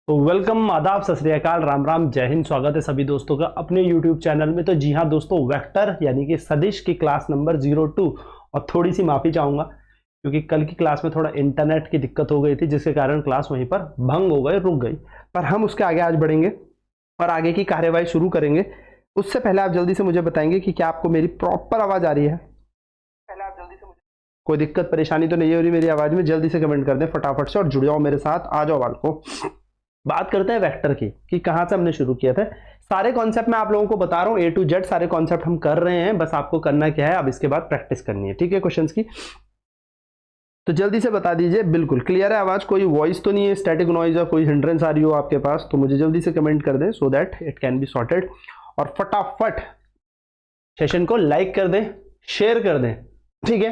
तो वेलकम, आदाब, सत श्री अकाल, राम राम, जय हिंद। स्वागत है सभी दोस्तों का अपने YouTube चैनल में। तो जी हाँ दोस्तों, वेक्टर यानी कि सदिश की क्लास नंबर 02। और थोड़ी सी माफी चाहूंगा क्योंकि कल की क्लास में थोड़ा इंटरनेट की दिक्कत हो गई थी, जिसके कारण क्लास वहीं पर भंग हो गई, रुक गई। पर हम उसके आगे आज बढ़ेंगे और आगे की कार्यवाही शुरू करेंगे। उससे पहले आप जल्दी से मुझे बताएंगे कि क्या आपको मेरी प्रॉपर आवाज आ रही है? पहले आप जल्दी से मुझे कोई दिक्कत परेशानी तो नहीं हो रही मेरी आवाज में? जल्दी से कमेंट कर दें फटाफट से और जुड़ जाओ मेरे साथ। आ जाओ बाल को। बात करते हैं वेक्टर की कि कहां से हमने शुरू किया था। सारे कॉन्सेप्ट मैं आप लोगों को बता रहा हूं, A to Z सारे कॉन्सेप्ट हम कर रहे हैं। बस आपको करना क्या है, अब इसके बाद प्रैक्टिस करनी है, ठीक है, क्वेश्चंस की। तो जल्दी से बता दीजिए, बिल्कुल क्लियर है आवाज? कोई वॉइस तो नहीं है, स्टैटिक नॉइज या कोई हिंड्रेंस आ रही हो आपके पास? तो मुझे जल्दी से कमेंट कर दें so that it can be sorted. और फटाफट सेशन को लाइक कर दें, शेयर कर दें, ठीक है।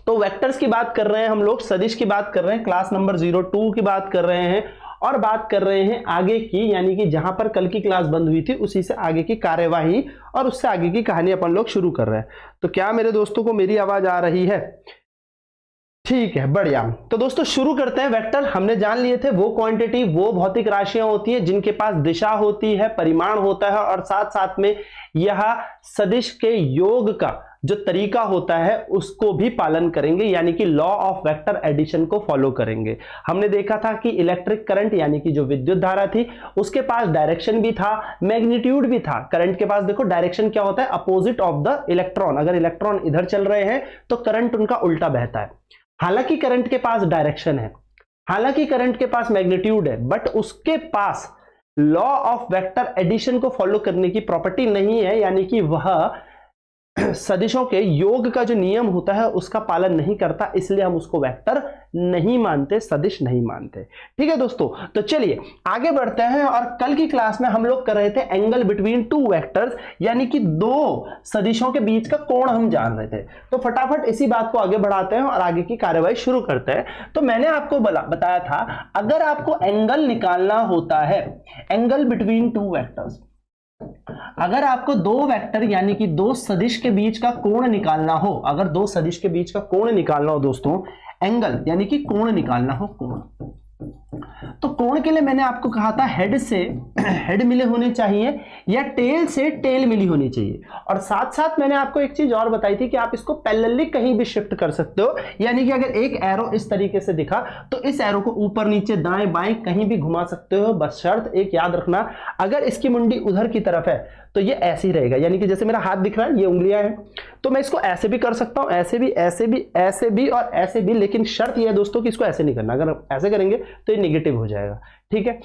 तो वेक्टर्स की बात कर रहे हैं हम लोग, सदिश की बात कर रहे हैं, क्लास नंबर 02 की बात कर रहे हैं और बात कर रहे हैं आगे की, यानी कि जहां पर कल की क्लास बंद हुई थी उसी से आगे की कार्यवाही और उससे आगे की कहानी अपन लोग शुरू कर रहे हैं। तो क्या मेरे दोस्तों को मेरी आवाज आ रही है? ठीक है, बढ़िया। तो दोस्तों शुरू करते हैं। वेक्टर हमने जान लिए थे, वो क्वांटिटी, वो भौतिक राशियां होती है जिनके पास दिशा होती है, परिमाण होता है और साथ साथ में यह सदिश के योग का जो तरीका होता है उसको भी पालन करेंगे, यानी कि लॉ ऑफ वेक्टर एडिशन को फॉलो करेंगे। हमने देखा था कि इलेक्ट्रिक करंट यानी कि जो विद्युत धारा थी उसके पास डायरेक्शन भी था, मैग्नीट्यूड भी था। करंट के पास देखो डायरेक्शन क्या होता है, अपोजिट ऑफ द इलेक्ट्रॉन। अगर इलेक्ट्रॉन इधर चल रहे हैं तो करंट उनका उल्टा बहता है। हालांकि करंट के पास डायरेक्शन है, हालांकि करंट के पास मैग्नीट्यूड है, बट उसके पास लॉ ऑफ वेक्टर एडिशन को फॉलो करने की प्रॉपर्टी नहीं है, यानी कि वह सदिशों के योग का जो नियम होता है उसका पालन नहीं करता, इसलिए हम उसको वेक्टर नहीं मानते, सदिश नहीं मानते। ठीक है दोस्तों, तो चलिए आगे बढ़ते हैं। और कल की क्लास में हम लोग कर रहे थे एंगल बिटवीन टू वेक्टर्स, यानी कि दो सदिशों के बीच का कोण हम जान रहे थे। तो फटाफट इसी बात को आगे बढ़ाते हैं और आगे की कार्यवाही शुरू करते हैं। तो मैंने आपको बताया था, अगर आपको एंगल निकालना होता है, एंगल बिटवीन टू वेक्टर्स, अगर आपको दो वेक्टर यानी कि दो सदिश के बीच का कोण निकालना हो, अगर दो सदिश के बीच का कोण निकालना हो दोस्तों, एंगल यानी कि कोण निकालना हो, कोण, तो कोण के लिए मैंने आपको कहा था हेड से हेड मिले होने चाहिए या टेल से टेल मिली होनी चाहिए। और साथ साथ मैंने आपको एक चीज और बताई थी कि आप इसको पैरेलली कहीं भी शिफ्ट कर सकते हो, यानी कि अगर एक एरो इस तरीके से दिखा तो इस एरो को ऊपर नीचे दाएं बाएं कहीं भी घुमा सकते हो। बस शर्त एक याद रखना, अगर इसकी मुंडी उधर की तरफ है तो ये ऐसे ही रहेगा, यानी कि जैसे मेरा हाथ दिख रहा है, ये उंगलियां हैं, तो मैं इसको ऐसे भी कर सकता हूं, ऐसे भी, ऐसे भी, ऐसे भी और ऐसे भी। लेकिन शर्त यह है दोस्तों कि इसको ऐसे नहीं करना, अगर ऐसे करेंगे तो ये नेगेटिव हो जाएगा, ठीक है।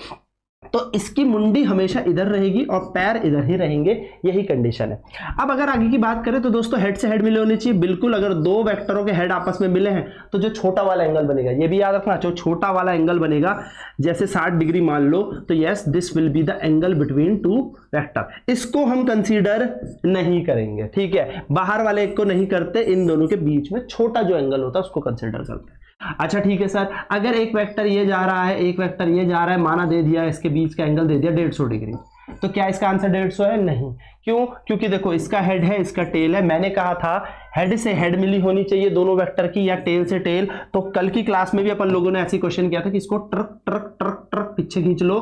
तो इसकी मुंडी हमेशा इधर रहेगी और पैर इधर ही रहेंगे, यही कंडीशन है। अब अगर आगे की बात करें तो दोस्तों हेड से हेड मिले होने चाहिए, बिल्कुल। अगर दो वेक्टरों के हेड आपस में मिले हैं तो जो छोटा वाला एंगल बनेगा, ये भी याद रखना, जो छोटा वाला एंगल बनेगा जैसे 60 डिग्री मान लो, तो yes this will be the angle between two vector. इसको हम कंसीडर नहीं करेंगे, ठीक है, बाहर वाले को नहीं करते, इन दोनों के बीच में छोटा जो एंगल होता है उसको कंसीडर करते हैं। अच्छा ठीक है सर, अगर एक वेक्टर ये जा रहा है, एक वेक्टर ये जा रहा है, माना दे दिया इसके बीच का एंगल दे दिया 150 डिग्री, तो क्या इसका आंसर 150 है? नहीं। क्यों? क्योंकि देखो इसका हेड है, इसका टेल है। मैंने कहा था हेड से हेड मिली होनी चाहिए दोनों वेक्टर की, या टेल से टेल। तो कल की क्लास में भी अपन लोगों ने ऐसी क्वेश्चन किया था कि इसको ट्रक ट्रक ट्रक ट्रक पीछे खींच लो,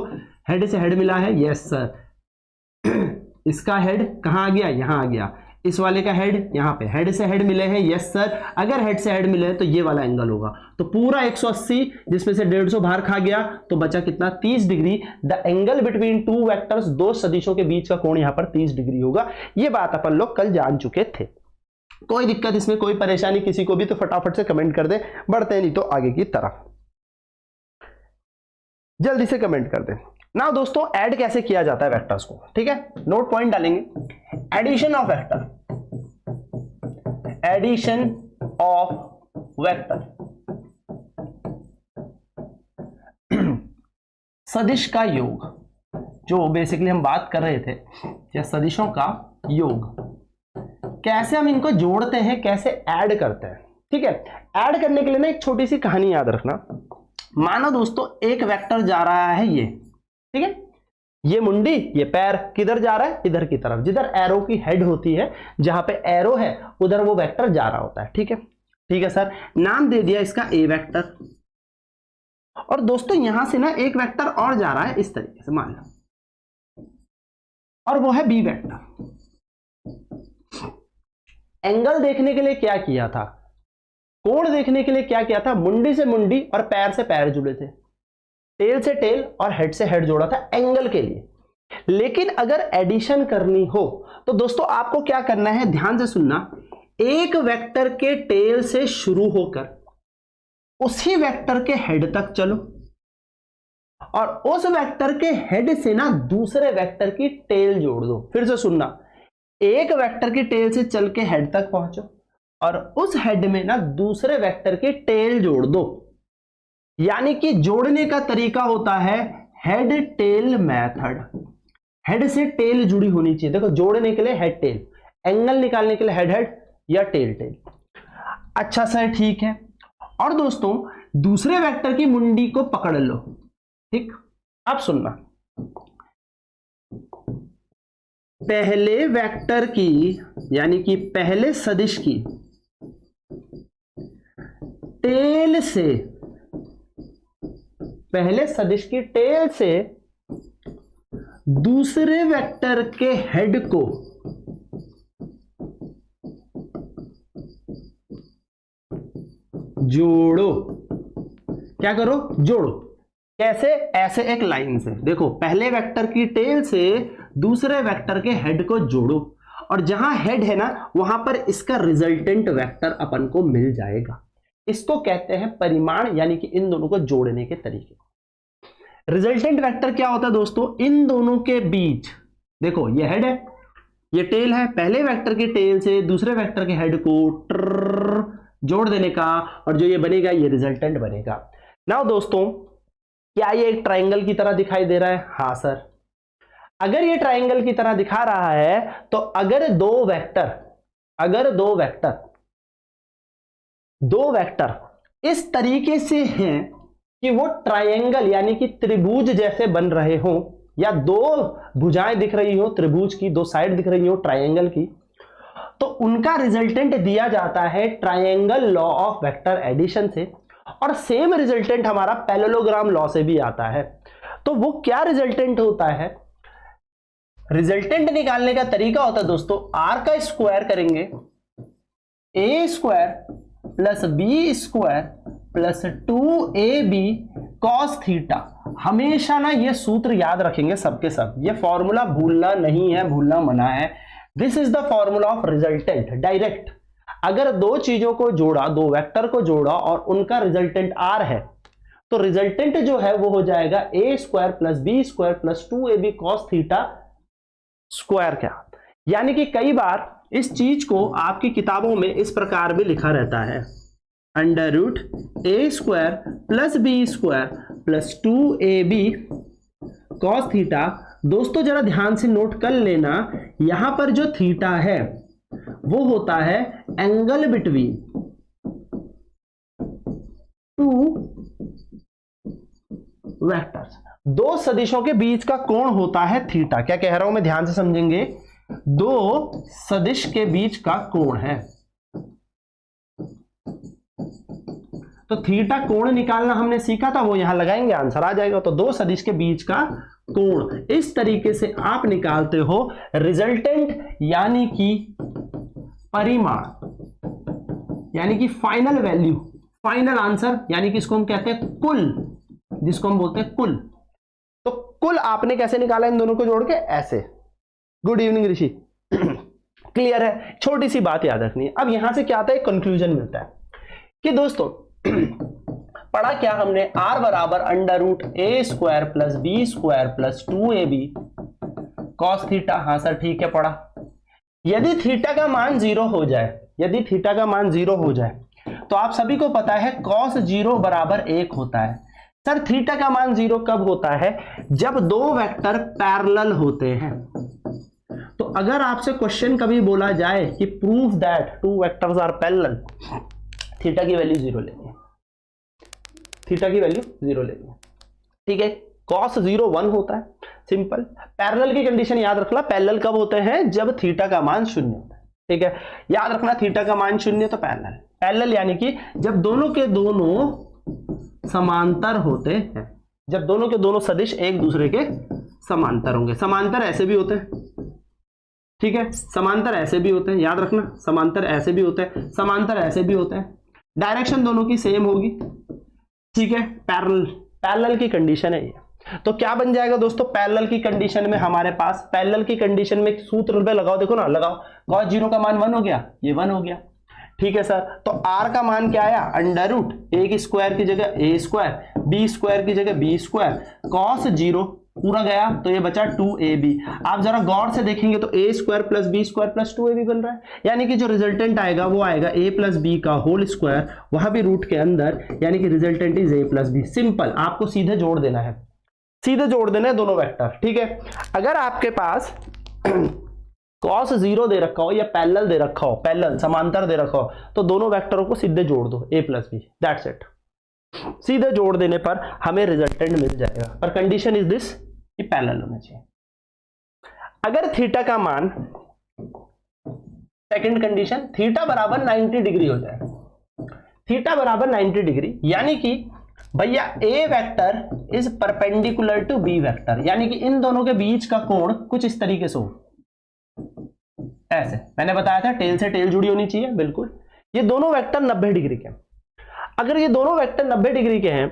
हेड से हेड मिला है, यस सर। इसका हेड कहां आ गया? यहां आ गया। इस वाले का हेड यहाँ पे, हेड से हेड मिले हैं, यस सर। अगर हेड से हेड मिले हैं तो ये वाला एंगल होगा। तो पूरा 180 जिसमें से 150 बाहर खा गया, तो बचा कितना? 30 degree. The angle between two vectors, दो सदिशों के बीच का कोण यहाँ पर 30 डिग्री होगा। ये बात अपन लोग कल जान चुके थे। कोई दिक्कत इसमें, कोई परेशानी किसी को भी तो फटाफट से कमेंट कर दे, बढ़ते हैं नहीं तो आगे की तरफ जल्दी से कमेंट कर दे। ना दोस्तों ऐड कैसे किया जाता है वेक्टर्स को, ठीक है, नोट पॉइंट डालेंगे। Addition of vector, addition of vector, सदिश का योग, जो बेसिकली हम बात कर रहे थे, या सदिशों का योग, कैसे हम इनको जोड़ते हैं, कैसे ऐड करते हैं, ठीक है। ऐड करने के लिए ना एक छोटी सी कहानी याद रखना। मानो दोस्तों एक वेक्टर जा रहा है ये, ठीक है, ये मुंडी, ये पैर किधर जा रहा है? इधर की तरफ, जिधर एरो की हेड होती है, जहां पे एरो है उधर वो वेक्टर जा रहा होता है, ठीक है। ठीक है सर, नाम दे दिया इसका ए वेक्टर, और दोस्तों यहां से ना एक वेक्टर और जा रहा है इस तरीके से, मान लो, और वो है बी वेक्टर। एंगल देखने के लिए क्या किया था, कोण देखने के लिए क्या किया था, मुंडी से मुंडी और पैर से पैर जुड़े थे, टेल से टेल और हेड से हेड जोड़ा था एंगल के लिए। लेकिन अगर एडिशन करनी हो तो दोस्तों आपको क्या करना है, ध्यान से सुनना, एक वेक्टर के टेल से शुरू होकर उसी वेक्टर के हेड तक चलो और उस वेक्टर के हेड से ना दूसरे वेक्टर की टेल जोड़ दो। फिर से सुनना, एक वेक्टर की टेल से चल के हेड तक पहुंचो और उस हेड में ना दूसरे वेक्टर की टेल जोड़ दो। यानी कि जोड़ने का तरीका होता है हेड टेल मेथड। हेड से टेल जुड़ी होनी चाहिए। देखो जोड़ने के लिए हेड टेल, एंगल निकालने के लिए हेड हेड या टेल टेल। अच्छा सर ठीक है। और दोस्तों दूसरे वेक्टर की मुंडी को पकड़ लो, ठीक। अब सुनना, पहले वेक्टर की यानी कि पहले सदिश की टेल से, पहले सदिश की टेल से दूसरे वेक्टर के हेड को जोड़ो। क्या करो, जोड़ो। कैसे, ऐसे एक लाइन से। देखो पहले वेक्टर की टेल से दूसरे वेक्टर के हेड को जोड़ो और जहां हेड है ना वहां पर इसका रिजल्टेंट वेक्टर अपन को मिल जाएगा। इसको कहते हैं परिमाण, यानी कि इन दोनों को जोड़ने के तरीके। रिजल्टेंट वेक्टर क्या होता है दोस्तों, इन दोनों के बीच, देखो ये हेड है ये टेल है, पहले वेक्टर की टेल से दूसरे वेक्टर के हेड को जोड़ देने का और जो ये बनेगा ये रिजल्टेंट बनेगा। नाउ दोस्तों क्या ये एक ट्रायंगल की तरह दिखाई दे रहा है? हाँ सर। अगर ये ट्रायंगल की तरह दिखा रहा है तो अगर दो वेक्टर इस तरीके से हैं कि वो ट्रायंगल यानी कि त्रिभुज जैसे बन रहे हो, या दो भुजाएं दिख रही हो त्रिभुज की, दो साइड दिख रही हो ट्रायंगल की, तो उनका रिजल्टेंट दिया जाता है triangle law of vector addition से। और सेम रिजल्टेंट हमारा पैरेललोग्राम लॉ से भी आता है। तो वो क्या रिजल्टेंट होता है, रिजल्टेंट निकालने का तरीका होता है दोस्तों, आर का स्क्वायर करेंगे, A square plus B square plus 2ab cos theta. हमेशा ना ये सूत्र याद रखेंगे सबके सब, ये फॉर्मूला भूलना नहीं है, भूलना मना है। This is the formula of resultant. Direct अगर दो चीजों को जोड़ा, दो वेक्टर को जोड़ा और उनका रिजल्टेंट आर है तो रिजल्टेंट जो है वो हो जाएगा A square plus B square plus 2ab cos theta square. क्या यानी कि कई बार इस चीज को आपकी किताबों में इस प्रकार भी लिखा रहता है, under root A square plus B square plus 2ab cos theta. दोस्तों जरा ध्यान से नोट कर लेना, यहां पर जो थीटा है वो होता है एंगल बिटवीन टू वेक्टर्स। दो सदिशों के बीच का कोण होता है थीटा। क्या कह रहा हूं मैं, ध्यान से समझेंगे, दो सदिश के बीच का कोण है। तो थीटा कोण निकालना हमने सीखा था, वो यहां लगाएंगे आंसर आ जाएगा। तो दो सदिश के बीच का कोण इस तरीके से आप निकालते हो रिजल्टेंट यानी कि परिमाण, यानी कि फाइनल वैल्यू, फाइनल आंसर, यानी कि इसको हम कहते हैं कुल, जिसको हम बोलते हैं कुल। तो कुल आपने कैसे निकाला इन दोनों को जोड़ के? ऐसे। गुड इवनिंग ऋषि। क्लियर है? छोटी सी बात याद रखनी है। अब यहां से क्या आता है, कंक्लूजन मिलता है कि दोस्तों पढ़ा क्या हमने, आर बराबर under root A square plus B square plus 2ab cos theta. हाँ सर ठीक है पढ़ा। यदि थीटा का मान 0 हो जाए, यदि थीटा का मान 0 हो जाए तो आप सभी को पता है कॉस 0 बराबर 1 होता है। सर थीटा का मान 0 कब होता है? जब दो वेक्टर पैरेलल होते हैं। तो अगर आपसे क्वेश्चन कभी बोला जाए कि prove that two vectors are parallel, theta की वैल्यू 0 लेनी है, थीटा की वैल्यू 0 लेनी है, ठीक है। कॉस 0 1 होता है, सिंपल। पैरेलल की कंडीशन याद रखना, पैरेलल कब होते हैं? जब थीटा का मान 0 होता है, ठीक है। याद रखना थीटा का मान 0 तो पैरेलल, पैरेलल यानी कि जब दोनों के दोनों समांतर होते हैं। जब दोनों के दोनों सदिश एक दूसरे के समांतर होंगे। समांतर ऐसे भी होते हैं, ठीक है, समांतर ऐसे भी होते हैं, याद रखना, समांतर ऐसे भी होते हैं, समांतर ऐसे भी होते हैं, डायरेक्शन दोनों की सेम होगी, ठीक है, पैरेलल, पैरेलल की कंडीशन है ये। तो क्या बन जाएगा दोस्तों, पैरेलल की कंडीशन में हमारे पास, पैरेलल की कंडीशन में सूत्र पे लगाओ, देखो ना, लगाओ, cos 0 का मान 1 हो गया, ये 1 हो गया, ठीक है सर। तो r का मान क्या आया, अंडर रूट a की स्क्वायर की जगह a स्क्वायर, b स्क्वायर की जगह b स्क्वायर, cos 0 पूरा गया तो ये बचा 2ab। आप जरा गौर से देखेंगे तो a square plus b square plus 2ab बन रहा है, यानी कि जो रिजल्टेंट आएगा वो आएगा a प्लस बी का होल स्क्वायर, वहां भी रूट के अंदर, यानी कि resultant is a plus B. Simple, आपको सीधे जोड़ देना है, सीधे जोड़ देना है दोनों वेक्टर, ठीक है। अगर आपके पास cos 0 दे रखा हो या पैरेलल दे रखा हो, पैरेलल समांतर दे रखा हो, तो दोनों वेक्टरों को सीधे जोड़ दो, a plus B, that's it. सीधे जोड़ देने पर हमें रिजल्टेंट मिल जाएगा, पर कंडीशन इज दिस कि पैरेलल होना चाहिए। अगर थीटा का मान, सेकंड कंडीशन, थीटा बराबर 90 डिग्री हो जाए, थीटा बराबर 90 डिग्री, यानी कि भैया a vector is perpendicular to b vector, यानी कि इन दोनों के बीच का कोण कुछ इस तरीके से हो, ऐसे मैंने बताया था टेल से टेल जुड़ी होनी चाहिए, बिल्कुल। ये दोनों वेक्टर 90 डिग्री के, अगर ये दोनों वेक्टर 90 डिग्री के हैं,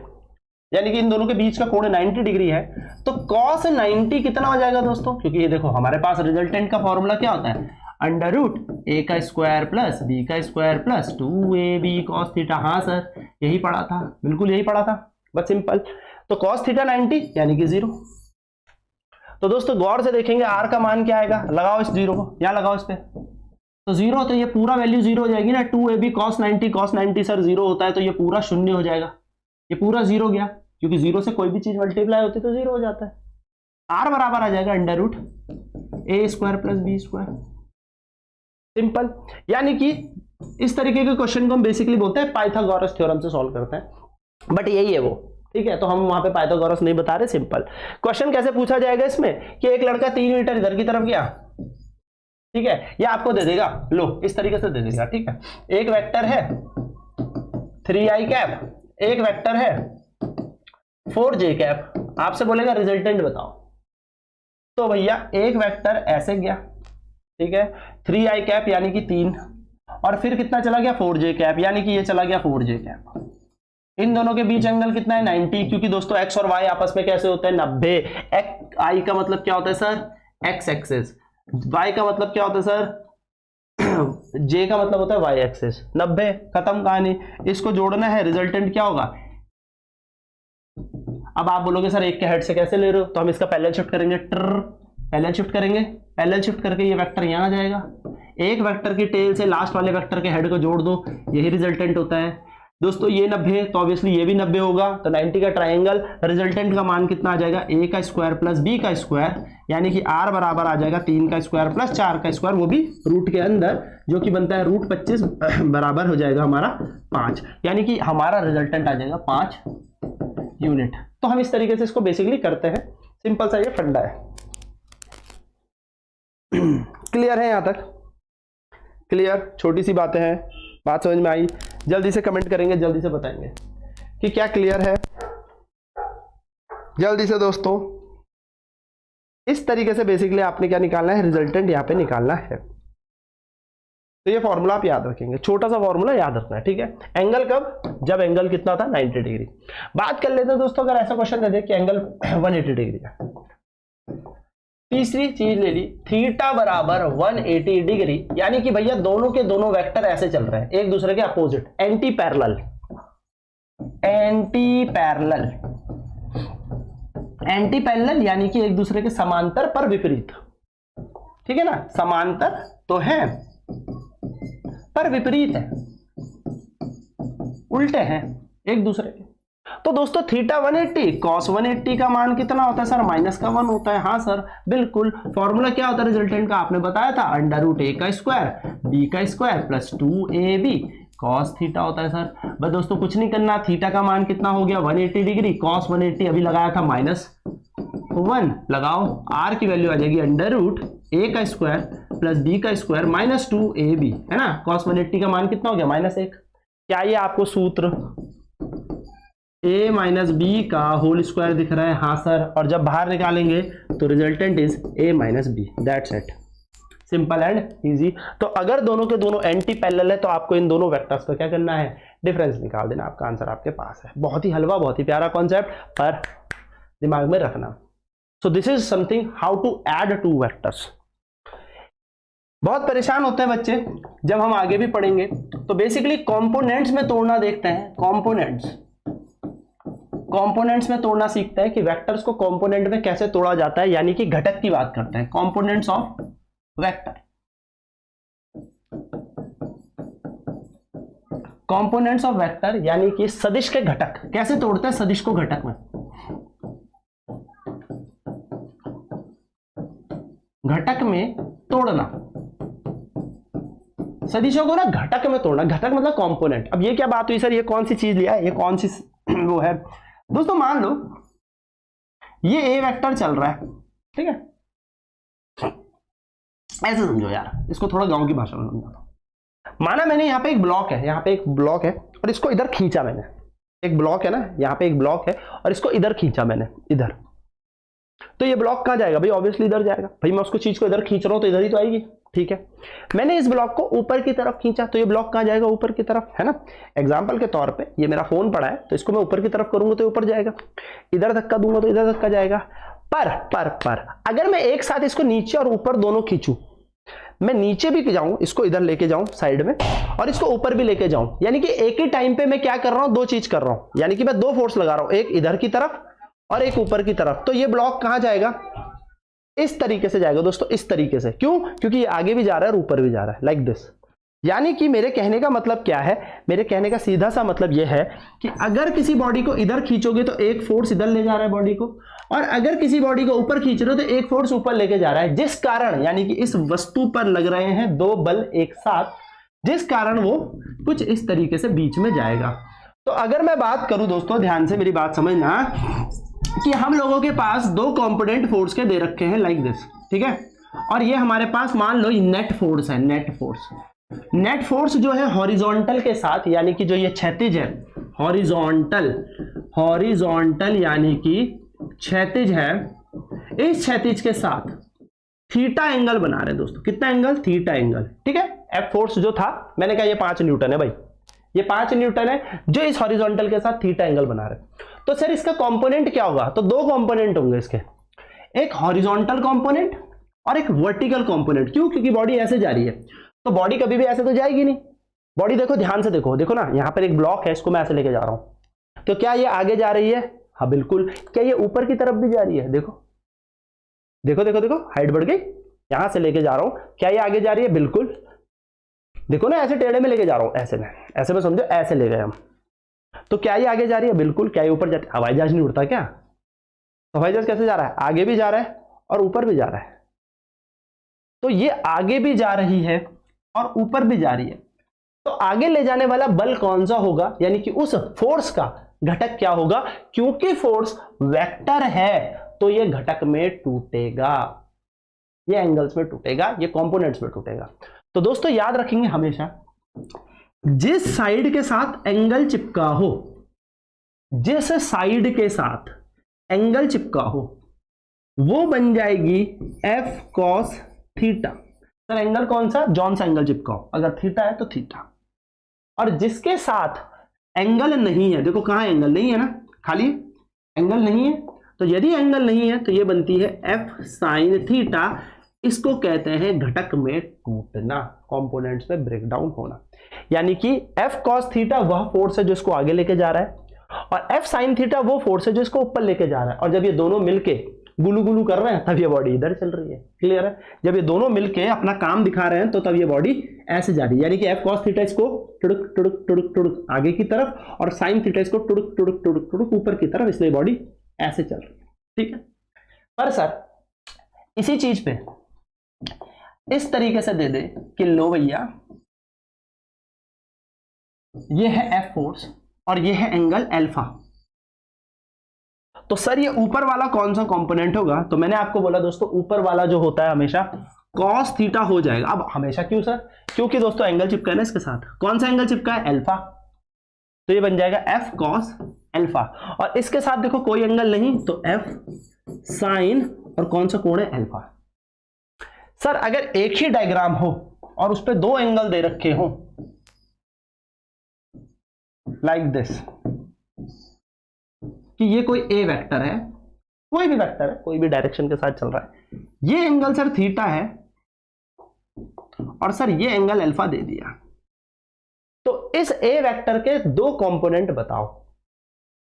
यानी कि इन दोनों के बीच का कोण 90 डिग्री है, तो cos 90 कितना हो जाएगा दोस्तों, क्योंकि ये देखो हमारे पास रिजल्टेंट का फॉर्मूला क्या होता है, अंडर रूट a का स्क्वायर प्लस b का square plus 2ab cos theta. हाँ सर, यही पढ़ा था, बिल्कुल यही पढ़ा था, बस सिंपल। तो cos थीटा 90 यानी कि 0। तो दोस्तों गौर से देखेंगे r का मान क्या आएगा, लगाओ इस 0 को, यहाँ लगाओ इस पे, तो 0, तो ये पूरा वैल्यू 0 हो जाएगी ना, 2ab cos 90 सर 0 होता है, तो ये पूरा शून्य हो जाएगा, ये पूरा 0 गया, क्योंकि 0 से कोई भी चीज मल्टीप्लाई होती है तो 0 हो जाता है। r बराबर आ जाएगा under root a square plus B square, simple. यानी कि इस तरीके के क्वेश्चन को हम बेसिकली बोलते हैं पाइथागोरस थ्योरम से सॉल्व करते हैं, बट यही है वो, ठीक है। तो हम वहां पे पाइथागोरस नहीं बता रहे, सिंपल। क्वेश्चन कैसे पूछा जाएगा इसमें कि एक लड़का 3 मीटर इधर की तरफ गया, ठीक है, या आपको दे देगा, लो इस तरीके से दे देगा, ठीक है। एक वेक्टर है 3i कैप, एक वेक्टर है 4j कैप, आपसे बोलेगा रिजल्टेंट बताओ, तो भैया एक वेक्टर ऐसे गया, ठीक है, 3i कैप यानी कि 3, और फिर कितना चला गया 4j कैप, यानी कि ये चला गया 4j कैप। इन दोनों के बीच एंगल कितना है 90, क्योंकि दोस्तों x और y आपस में कैसे होते हैं 90। i का मतलब क्या होता है सर x एक्सिस, y का मतलब क्या होता है सर j का मतलब होता है y एक्सिस। 90, खत्म कहानी। इसको जोड़ना है, रिजल्टेंट क्या होगा। अब आप बोलोगे सर एक के हेड से कैसे ले रहे हो, तो हम इसका पैरेलल शिफ्ट करेंगे, पैरेलल शिफ्ट करेंगे, पैरेलल शिफ्ट करके ये वेक्टर यहां आ जाएगा, एक वेक्टर की टेल से लास्ट वाले वेक्टर के हेड को जोड़ दो, यही रिजल्टेंट होता है दोस्तों। ये 90 तो ऑब्वियसली ये भी 90 होगा, तो 90 का ट्राइंगल, रिजल्टेंट का मान कितना आ जाएगा a का स्क्वायर प्लस b का स्क्वायर, यानी कि r बराबर आ जाएगा 3 का स्क्वायर प्लस 4 का स्क्वायर, वो भी रूट के अंदर, जो कि बनता है रूट 25 बराबर हो जाएगा हमारा 5, यानी कि हमारा रिजल्टेंट आ जाएगा 5 यूनिट। तो हम इस तरीके से इसको बेसिकली करते हैं, सिंपल सा ये फंडा है। क्लियर है यहां तक, क्लियर, छोटी सी बातें हैं, बात समझ में आई। जल्दी से कमेंट करेंगे, जल्दी से बताएंगे कि क्या क्लियर है, जल्दी से दोस्तों। इस तरीके से बेसिकली आपने क्या निकालना है, रिजल्टेंट यहां पे निकालना है। तो ये फॉर्मूला आप याद रखेंगे, छोटा सा फॉर्मूला याद रखना है, ठीक है। एंगल कब, जब एंगल कितना था 90 डिग्री। बात कर लेते हैं दोस्तों, अगर ऐसा क्वेश्चन दे दे कि एंगल 180 डिग्री है, तीसरी चीज ले ली, थीटा बराबर 180 डिग्री, यानी कि भैया दोनों के दोनों वेक्टर ऐसे चल रहे हैं, एक दूसरे के opposite, anti parallel, anti parallel, anti parallel यानी कि एक दूसरे के समांतर पर विपरीत, ठीक है ना। समांतर तो है पर विपरीत है, उल्टे हैं एक दूसरे के। तो दोस्तों थीटा 180, cos 180 का मान कितना होता है सर, माइनस का 1 होता है। हाँ सर बिल्कुल, फॉर्मूला क्या होता है रिजल्टेंट का, आपने बताया था, अंडर रूट a का स्क्वायर b का square plus 2ab cos theta होता है सर। बस दोस्तों कुछ नहीं करना, थीटा का मान कितना हो गया 180 डिग्री, cos 180 अभी लगाया था -1, लगाओ, r की वैल्यू आ जाएगी अंडर रूट a का स्क्वायर प्लस b का स्क्वायर माइनस 2ab, है ना। cos 180 का मान कितना हो गया -1। क्या ये आपको सूत्र a माइनस बी का होल स्क्वायर दिख रहा है, हाँ सर, और जब बाहर निकालेंगे तो resultant is a minus B, that's it, simple and easy. तो अगर दोनों के दोनों एंटी पैरेलल है तो आपको इन दोनों वेक्टर्स का क्या करना है, डिफरेंस निकाल देना, आपका आंसर आपके पास है। बहुत ही हलवा, बहुत ही प्यारा कॉन्सेप्ट, पर दिमाग में रखना। So this is something how to add two vectors. बहुत परेशान होते हैं बच्चे जब हम आगे भी पढ़ेंगे, तो बेसिकली कंपोनेंट्स में तोड़ना देखते हैं, कंपोनेंट्स में तोड़ना सीखते हैं कि वेक्टर्स को कंपोनेंट में कैसे तोड़ा जाता है, यानी कि घटक की बात करते हैं, components of vector. Components of vector यानी कि सदिश के घटक कैसे तोड़ते हैं, सदिश को घटक में, घटक में तोड़ना, सदिशों को ना घटक में तोड़ना, घटक मतलब कंपोनेंट। अब ये क्या बात हुई सर, ये कौन सी चीज लिया है, ये कौन सी वो है दोस्तों, मान लो ये ए वेक्टर चल रहा है, ठीक है, ऐसे समझो यार, इसको थोड़ा गांव की भाषा में समझाता हूं। माना मैंने यहाँ पे एक ब्लॉक है, यहाँ पे एक ब्लॉक है और इसको इधर खींचा मैंने, एक ब्लॉक है ना, यहाँ पे एक ब्लॉक है और इसको इधर खींचा मैंने, इधर, तो ये ब्लॉक कहां जाएगा भाई, ऑब्वियसली इधर जाएगा। भाई मैं उसको चीज को इधर खींच रहा हूं तो इधर ही तो आएगी, ठीक है। मैंने इस ब्लॉक को ऊपर की तरफ खींचा तो ये ब्लॉक कहां जाएगा, ऊपर की तरफ, है ना। एग्जांपल के तौर पे ये मेरा फोन पड़ा है तो इसको मैं ऊपर की तरफ करूंगा तो ऊपर जाएगा, इधर धक्का दूंगा तो इधर धक्का जाएगा। पर अगर मैं एक साथ इसको नीचे और ऊपर दोनों खींचूं, मैं नीचे भी जाऊं, इसको इधर लेके जाऊं साइड में, और इसको ऊपर भी लेके जाऊं, यानी कि एक ही टाइम पे मैं क्या कर रहा हूं, दो चीज कर रहा हूं, यानी कि मैं दो फोर्स लगा रहा हूं, एक इधर की तरफ और एक ऊपर की तरफ। तो ये ब्लॉक कहां जाएगा, इस तरीके से जाएगा दोस्तों, इस तरीके से। क्यों, क्योंकि ये आगे भी जा रहा है और ऊपर भी जा रहा है, लाइक दिस। यानी कि मेरे कहने का मतलब क्या है, मेरे कहने का सीधा सा मतलब यह है कि अगर किसी बॉडी को इधर खींचोगे तो एक फोर्स इधर ले जा रहा है बॉडी को, और अगर किसी बॉडी को ऊपर खींच रहे हो तो एक फोर्स ऊपर लेके जा रहा है, जिस कारण यानी कि इस वस्तु पर लग रहे हैं दो बल एक साथ, जिस कारण वो कुछ इस तरीके से बीच में जाएगा। तो अगर मैं बात करूं दोस्तों, ध्यान से मेरी बात समझना, कि हम लोगों के पास दो कंपोनेंट फोर्स के दे रखे हैं लाइक दिस, ठीक है, और ये हमारे पास मान लो नेट फोर्स है, नेट फोर्स जो है हॉरिजॉन्टल के साथ, यानी कि जो ये क्षैतिज है, हॉरिजॉन्टल यानी कि क्षैतिज है, इस क्षैतिज के साथ थीटा एंगल बना रहे हैं दोस्तों। कितना एंगल, थीटा एंगल, ठीक है। एफ फोर्स जो था मैंने कहा ये 5 न्यूटन है भाई, ये 5 न्यूटन है जो इस हॉरिजॉन्टल के साथ थीटा एंगल बना रहे हैं। तो सर इसका कंपोनेंट क्या होगा, तो दो कंपोनेंट होंगे इसके, एक हॉरिजॉन्टल कंपोनेंट और एक वर्टिकल कंपोनेंट। क्यों, क्योंकि बॉडी ऐसे जा रही है, तो बॉडी कभी भी ऐसे तो जाएगी नहीं। बॉडी देखो, ध्यान से देखो ना, यहां पर एक ब्लॉक है, इसको मैं ऐसे लेके जा रहा हूं, तो क्या ये आगे जा रही है, हाँ बिल्कुल। क्या ये ऊपर की तरफ भी जा रही है, देखो हाइट बढ़ गई, यहां से लेके जा रहा हूं, क्या ये आगे जा रही है, बिल्कुल। देखो ना, ऐसे टेढ़े में लेके जा रहा हूं, ऐसे में समझो, ऐसे ले गए हम, तो क्या ये आगे जा रही है, बिल्कुल। क्या ये ऊपर जाती है, हवाई जहाज नहीं उड़ता क्या, तो हवाई जहाज कैसे जा रहा है, आगे भी जा रहा है और ऊपर भी जा रहा है। तो ये आगे भी जा रही है और ऊपर भी जा रही है, तो आगे ले जाने वाला बल कौन सा होगा, यानी कि उस फोर्स का घटक क्या होगा। क्योंकि फोर्स वेक्टर है तो ये घटक में टूटेगा, ये एंगल्स में टूटेगा, ये कंपोनेंट्स में टूटेगा। तो दोस्तों याद रखेंगे हमेशा, जिस साइड के साथ एंगल चिपका हो, जिस साइड के साथ एंगल चिपका हो, वो बन जाएगी F cos theta. Sir angle कौन सा, जॉन सा एंगल चिपका हो, अगर थीटा है तो थीटा। और जिसके साथ एंगल नहीं है, देखो कहां एंगल नहीं है ना, खाली एंगल नहीं है, तो यदि एंगल नहीं है तो ये बनती है एफ साइन थीटा। इसको कहते हैं घटक में टूटना, कंपोनेंट्स में ब्रेकडाउन होना। यानी कि एफ कॉस थीटा वह फोर्स है जो इसको आगे लेके जा रहा है, और एफ साइन थीटा वो फोर्स है जो इसको ऊपर लेके जा रहा है। और जब ये दोनों मिलके गुलू गुलू कर रहे हैं तब ये बॉडी इधर चल रही है, क्लियर है। जब ये दोनों मिलके अपना काम दिखा रहे हैं तो तब ये बॉडी ऐसे जा रही है, यानी कि एफ कॉस थीटा इसको टुड़ुक टुड़ुक टुड़ुक टुड़ुक आगे की तरफ, और साइन थीटा इसको टुड़ुक टुड़ुक टुड़ुक टुड़ुक ऊपर की तरफ, इसलिए बॉडी ऐसे चल रही है, ठीक है। पर सर इसी चीज पे इस तरीके से दे दे कि लो भैया ये है एफ फोर्स और ये है एंगल अल्फा, तो सर ये ऊपर वाला कौन सा कंपोनेंट होगा। तो मैंने आपको बोला दोस्तों, ऊपर वाला जो होता है हमेशा कॉस थीटा हो जाएगा। अब हमेशा क्यों सर, क्योंकि दोस्तों एंगल चिपका है ना इसके साथ, कौन सा एंगल चिपका है, अल्फा, तो ये बन जाएगा एफ कॉस अल्फा, और इसके साथ देखो कोई एंगल नहीं तो एफ साइन, और कौन सा कोण है, अल्फा। सर अगर एक ही डायग्राम हो और उस पे दो एंगल दे रखे हो लाइक दिस, कि ये कोई ए वेक्टर है, कोई भी वेक्टर है, कोई भी डायरेक्शन के साथ चल रहा है, ये एंगल सर थीटा है और सर ये एंगल अल्फा दे दिया, तो इस ए वेक्टर के दो कंपोनेंट बताओ।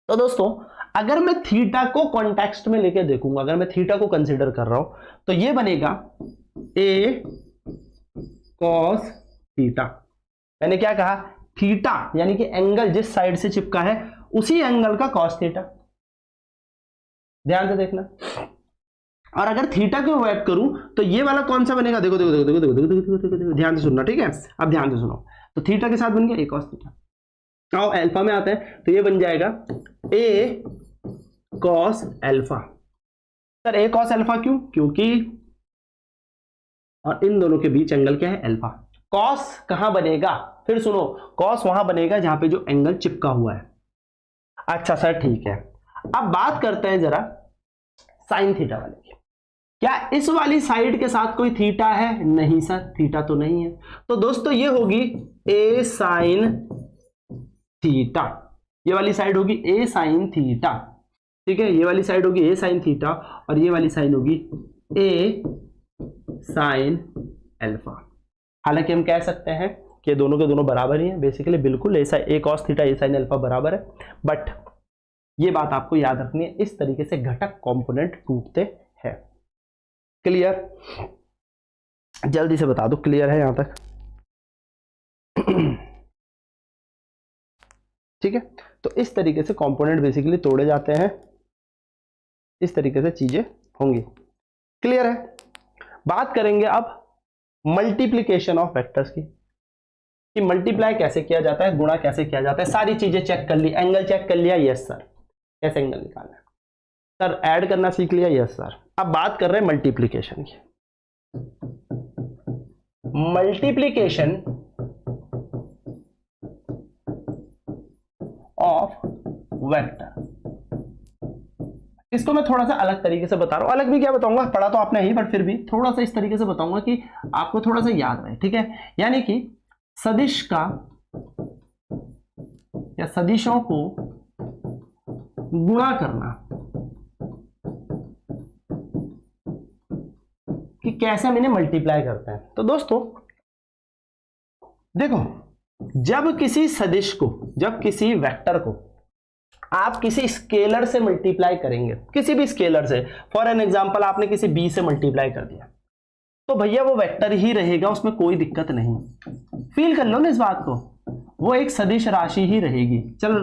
तो दोस्तों अगर मैं थीटा को कॉन्टेक्स्ट में लेके देखूंगा, अगर मैं थीटा को कंसीडर कर रहा हूं तो ये बनेगा ए कॉस थीटा। मैंने क्या कहा, थीटा यानी कि एंगल जिस साइड से चिपका है उसी एंगल का कॉस थीटा, ध्यान से देखना। और अगर थीटा को अवॉइड करूं तो ये वाला कौन सा बनेगा, देखो देखो देखो देखो देखो देखो देखो देखो, ध्यान से सुनना, ठीक है। अब ध्यान से सुनो, तो थीटा के साथ बन गया ए कॉस थीटा। आओ अल्फा में आते हैं, तो ये बन जाएगा ए कॉस अल्फा। सर ए कॉस अल्फा क्यों, क्योंकि और इन दोनों के बीच एंगल क्या है, अल्फा। कॉस कहां बनेगा, फिर सुनो, कॉस वहां बनेगा जहां पे जो एंगल चिपका हुआ है। अच्छा सर ठीक है, अब बात करते हैं जरा साइन थीटा वाले की। क्या इस वाली साइड के साथ कोई थीटा है, नहीं सर थीटा तो नहीं है, तो दोस्तों ये होगी ए साइन थीटा, ये वाली साइड होगी ए साइन थीटा, ठीक है। ये वाली साइड होगी ए साइन थीटा और ये वाली साइड होगी ए साइन अल्फा। हालांकि हम कह सकते हैं कि दोनों के दोनों बराबर ही हैं बेसिकली, बिल्कुल ऐसा ए कॉस थीटा ए साइन अल्फा बराबर है, बट ये बात आपको याद रखनी है, इस तरीके से घटक कंपोनेंट टूटते हैं। क्लियर, जल्दी से बता दो क्लियर है यहां तक, ठीक है। तो इस तरीके से कंपोनेंट बेसिकली तोड़े जाते हैं, इस तरीके से चीजें होंगी। क्लियर है। बात करेंगे अब मल्टीप्लिकेशन ऑफ वेक्टर्स की, कि मल्टीप्लाई कैसे किया जाता है, गुणा कैसे किया जाता है। सारी चीजें चेक कर ली, एंगल चेक कर लिया, यस सर, कैसे एंगल निकालना है सर, ऐड करना सीख लिया, यस सर। अब बात कर रहे हैं मल्टीप्लिकेशन की। मल्टीप्लिकेशन ऑफ वेक्टर, इसको मैं थोड़ा सा अलग तरीके से बता रहा हूं, अलग भी क्या बताऊंगा, पढ़ा तो आपने ही, बट फिर भी थोड़ा सा इस तरीके से बताऊंगा कि आपको थोड़ा सा याद रहे, ठीक है। यानी कि सदिश का या सदिशों को गुणा करना, कि कैसे हम इन्हें मल्टीप्लाई करते हैं। तो दोस्तों देखो, जब किसी सदिश को, जब किसी वेक्टर को आप किसी स्केलर से मल्टीप्लाई करेंगे, किसी भी स्केलर से, फॉर एन एग्जांपल आपने किसी बी से मल्टीप्लाई कर दिया, तो भैया वो वेक्टर ही रहेगा, उसमें कोई दिक्कत नहीं। फील कर लो ना इस बात को, वो एक सदिश राशि ही रहेगी। चल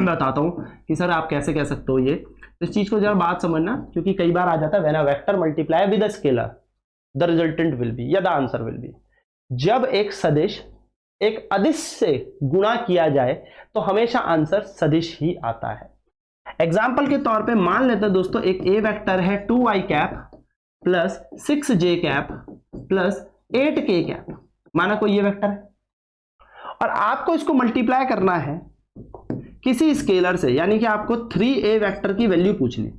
बताता हूं कि सर आप कैसे कह सकते हो ये, इस चीज को जरा बात समझना, क्योंकि कई बार आ जाता है when a vector multiply with a scalar the resultant will be या द आंसर विल बी। जब एक सदिश एक अदिश से गुणा किया जाए तो हमेशा आंसर सदिश ही आता है। एग्जाम्पल के तौर पे मान लेते हैं दोस्तों, एक ए वेक्टर है 2i cap plus 6j cap plus 8k cap, माना कोई ये वेक्टर है, और आपको इसको मल्टीप्लाई करना है किसी स्केलर से, यानी कि आपको 3a वेक्टर की वैल्यू पूछ ली,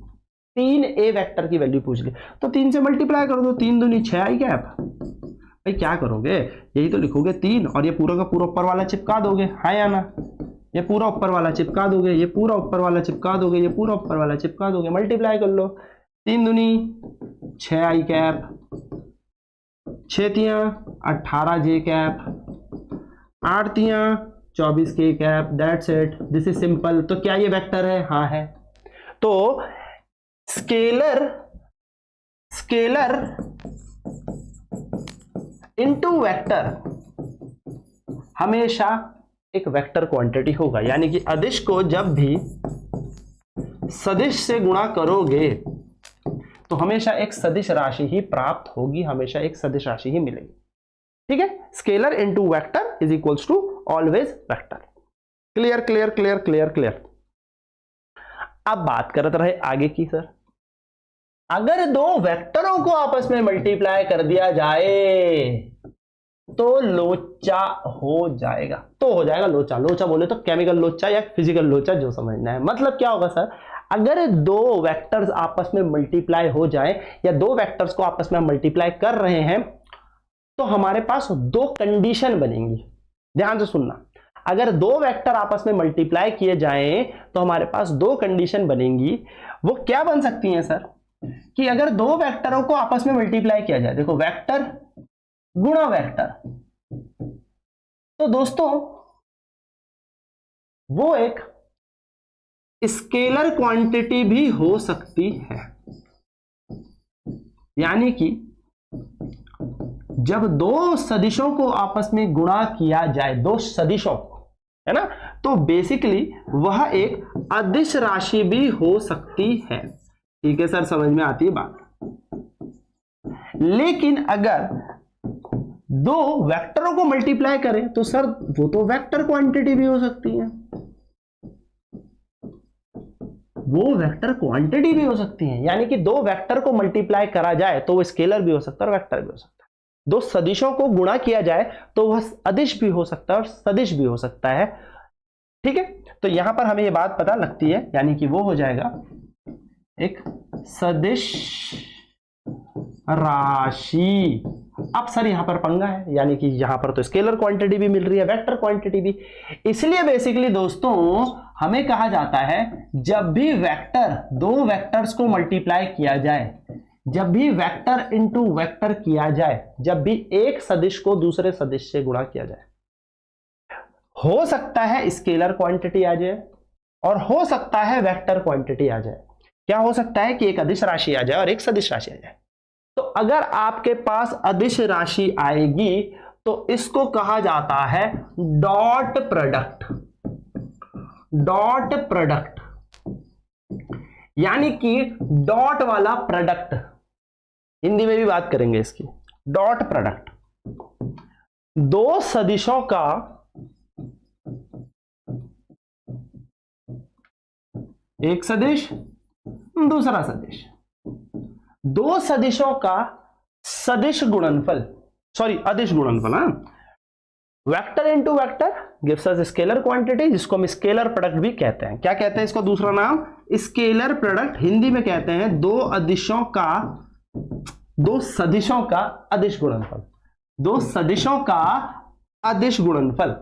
3a वेक्टर की वैल्यू पूछ ली, तो 3 से मल्टीप्लाई कर दो, 3 दूनी 6i कैप। भाई क्या करोगे, यही तो लिखोगे 3 और ये पूरा का पूरा ऊपर वाला चिपका दोगे, हाँ या ना, ये पूरा ऊपर वाला चिपका दोगे, ये पूरा ऊपर वाला चिपका दोगे, ये पूरा ऊपर वाला चिपका दोगे, मल्टीप्लाई कर लो, 3 दूनी 6i कैप, 6 तियां 18j कैप, 8 तियां 24k cap, that's it, this is simple. तो क्या ये वेक्टर है, हाँ है। तो स्केलर इनटू वेक्टर हमेशा एक वेक्टर क्वांटिटी होगा, यानी कि अदिश को जब भी सदिश से गुणा करोगे तो हमेशा एक सदिश राशि ही प्राप्त होगी, हमेशा एक सदिश राशि ही मिलेगी, ठीक है। Scalar into vector is equals to always vector. Clear clear clear clear clear. अब बात करते रहे आगे की, सर अगर दो वेक्टरों को आपस में मल्टीप्लाई कर दिया जाए तो लोचा हो जाएगा, तो हो जाएगा लोचा। लोचा बोले तो केमिकल लोचा या फिजिकल लोचा, जो समझना है। मतलब क्या होगा सर, अगर दो वेक्टर्स आपस में मल्टीप्लाई हो जाए या दो वेक्टर्स को आपस में मल्टीप्लाई कर रहे हैं तो हमारे पास दो कंडीशन बनेंगी। ध्यान से सुनना, अगर दो वेक्टर आपस में मल्टीप्लाई किए जाएं तो हमारे पास दो कंडीशन बनेंगी। वो क्या बन सकती हैं सर, कि अगर दो वेक्टरों को आपस में मल्टीप्लाई किया जाए, देखो वेक्टर गुणा वेक्टर, तो दोस्तों वो एक स्केलर क्वांटिटी भी हो सकती है। यानी कि जब दो सदिशों को आपस में गुणा किया जाए, दो सदिशों को, है ना, तो बेसिकली वह एक अदिश राशि भी हो सकती है। ठीक है सर, समझ में आती है बात। लेकिन अगर दो वेक्टरों को मल्टीप्लाई करें तो सर वो तो वेक्टर क्वांटिटी भी हो सकती है, वो वेक्टर क्वांटिटी भी हो सकती है। यानी कि दो वेक्टर को मल्टीप्लाई करा जाए तो वो स्केलर भी हो सकता है और वेक्टर भी हो सकता है। दो सदिशों को गुणा किया जाए तो वह अदिश भी हो सकता है और सदिश भी हो सकता है। ठीक है, तो यहां पर हमें यह बात पता लगती है, यानी कि वो हो जाएगा एक सदिश राशि। अब सर यहां पर पंगा है, यानी कि यहां पर तो स्केलर क्वांटिटी भी मिल रही है, वेक्टर क्वांटिटी भी। इसलिए बेसिकली दोस्तों हमें कहा जाता है, जब भी वेक्टर, दो वेक्टर्स को मल्टीप्लाई किया जाए, जब भी वेक्टर इंटू वेक्टर किया जाए, जब भी एक सदिश को दूसरे सदिश से गुणा किया जाए, हो सकता है स्केलर क्वांटिटी आ जाए और हो सकता है वेक्टर क्वांटिटी आ जाए। क्या हो सकता है कि एक अदिश राशि आ जाए और एक सदिश राशि आ जाए। तो अगर आपके पास अदिश राशि आएगी तो इसको कहा जाता है डॉट प्रोडक्ट। डॉट प्रोडक्ट यानी कि डॉट वाला प्रोडक्ट, हिंदी में भी बात करेंगे इसकी। डॉट प्रोडक्ट, दो सदिशों का एक सदिश दूसरा सदिश, दो सदिशों का सदिश गुणनफल, सॉरी अदिश गुणनफल, vector into vector gives us scalar quantity, जिसको हम स्केलर प्रोडक्ट भी कहते हैं। क्या कहते हैं इसको, दूसरा नाम स्केलर प्रोडक्ट, हिंदी में कहते हैं दो अदिशों का, दो सदिशों का अदिश गुणनफल, दो सदिशों का अदिश गुणनफल।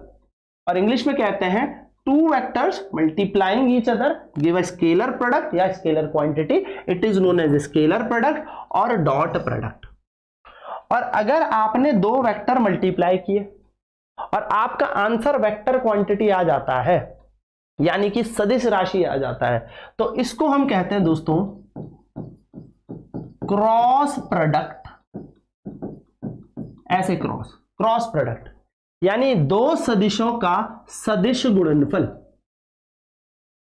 और इंग्लिश में कहते हैं two vectors multiplying each other give a scalar product या scalar quantity, it is known as scalar product और डॉट प्रोडक्ट। और अगर आपने दो वेक्टर मल्टीप्लाई किए और आपका आंसर वेक्टर क्वांटिटी आ जाता है, यानी कि सदिश राशि आ जाता है, तो इसको हम कहते हैं दोस्तों क्रॉस प्रोडक्ट। ऐसे क्रॉस प्रोडक्ट यानी दो सदिशों का सदिश गुणनफल,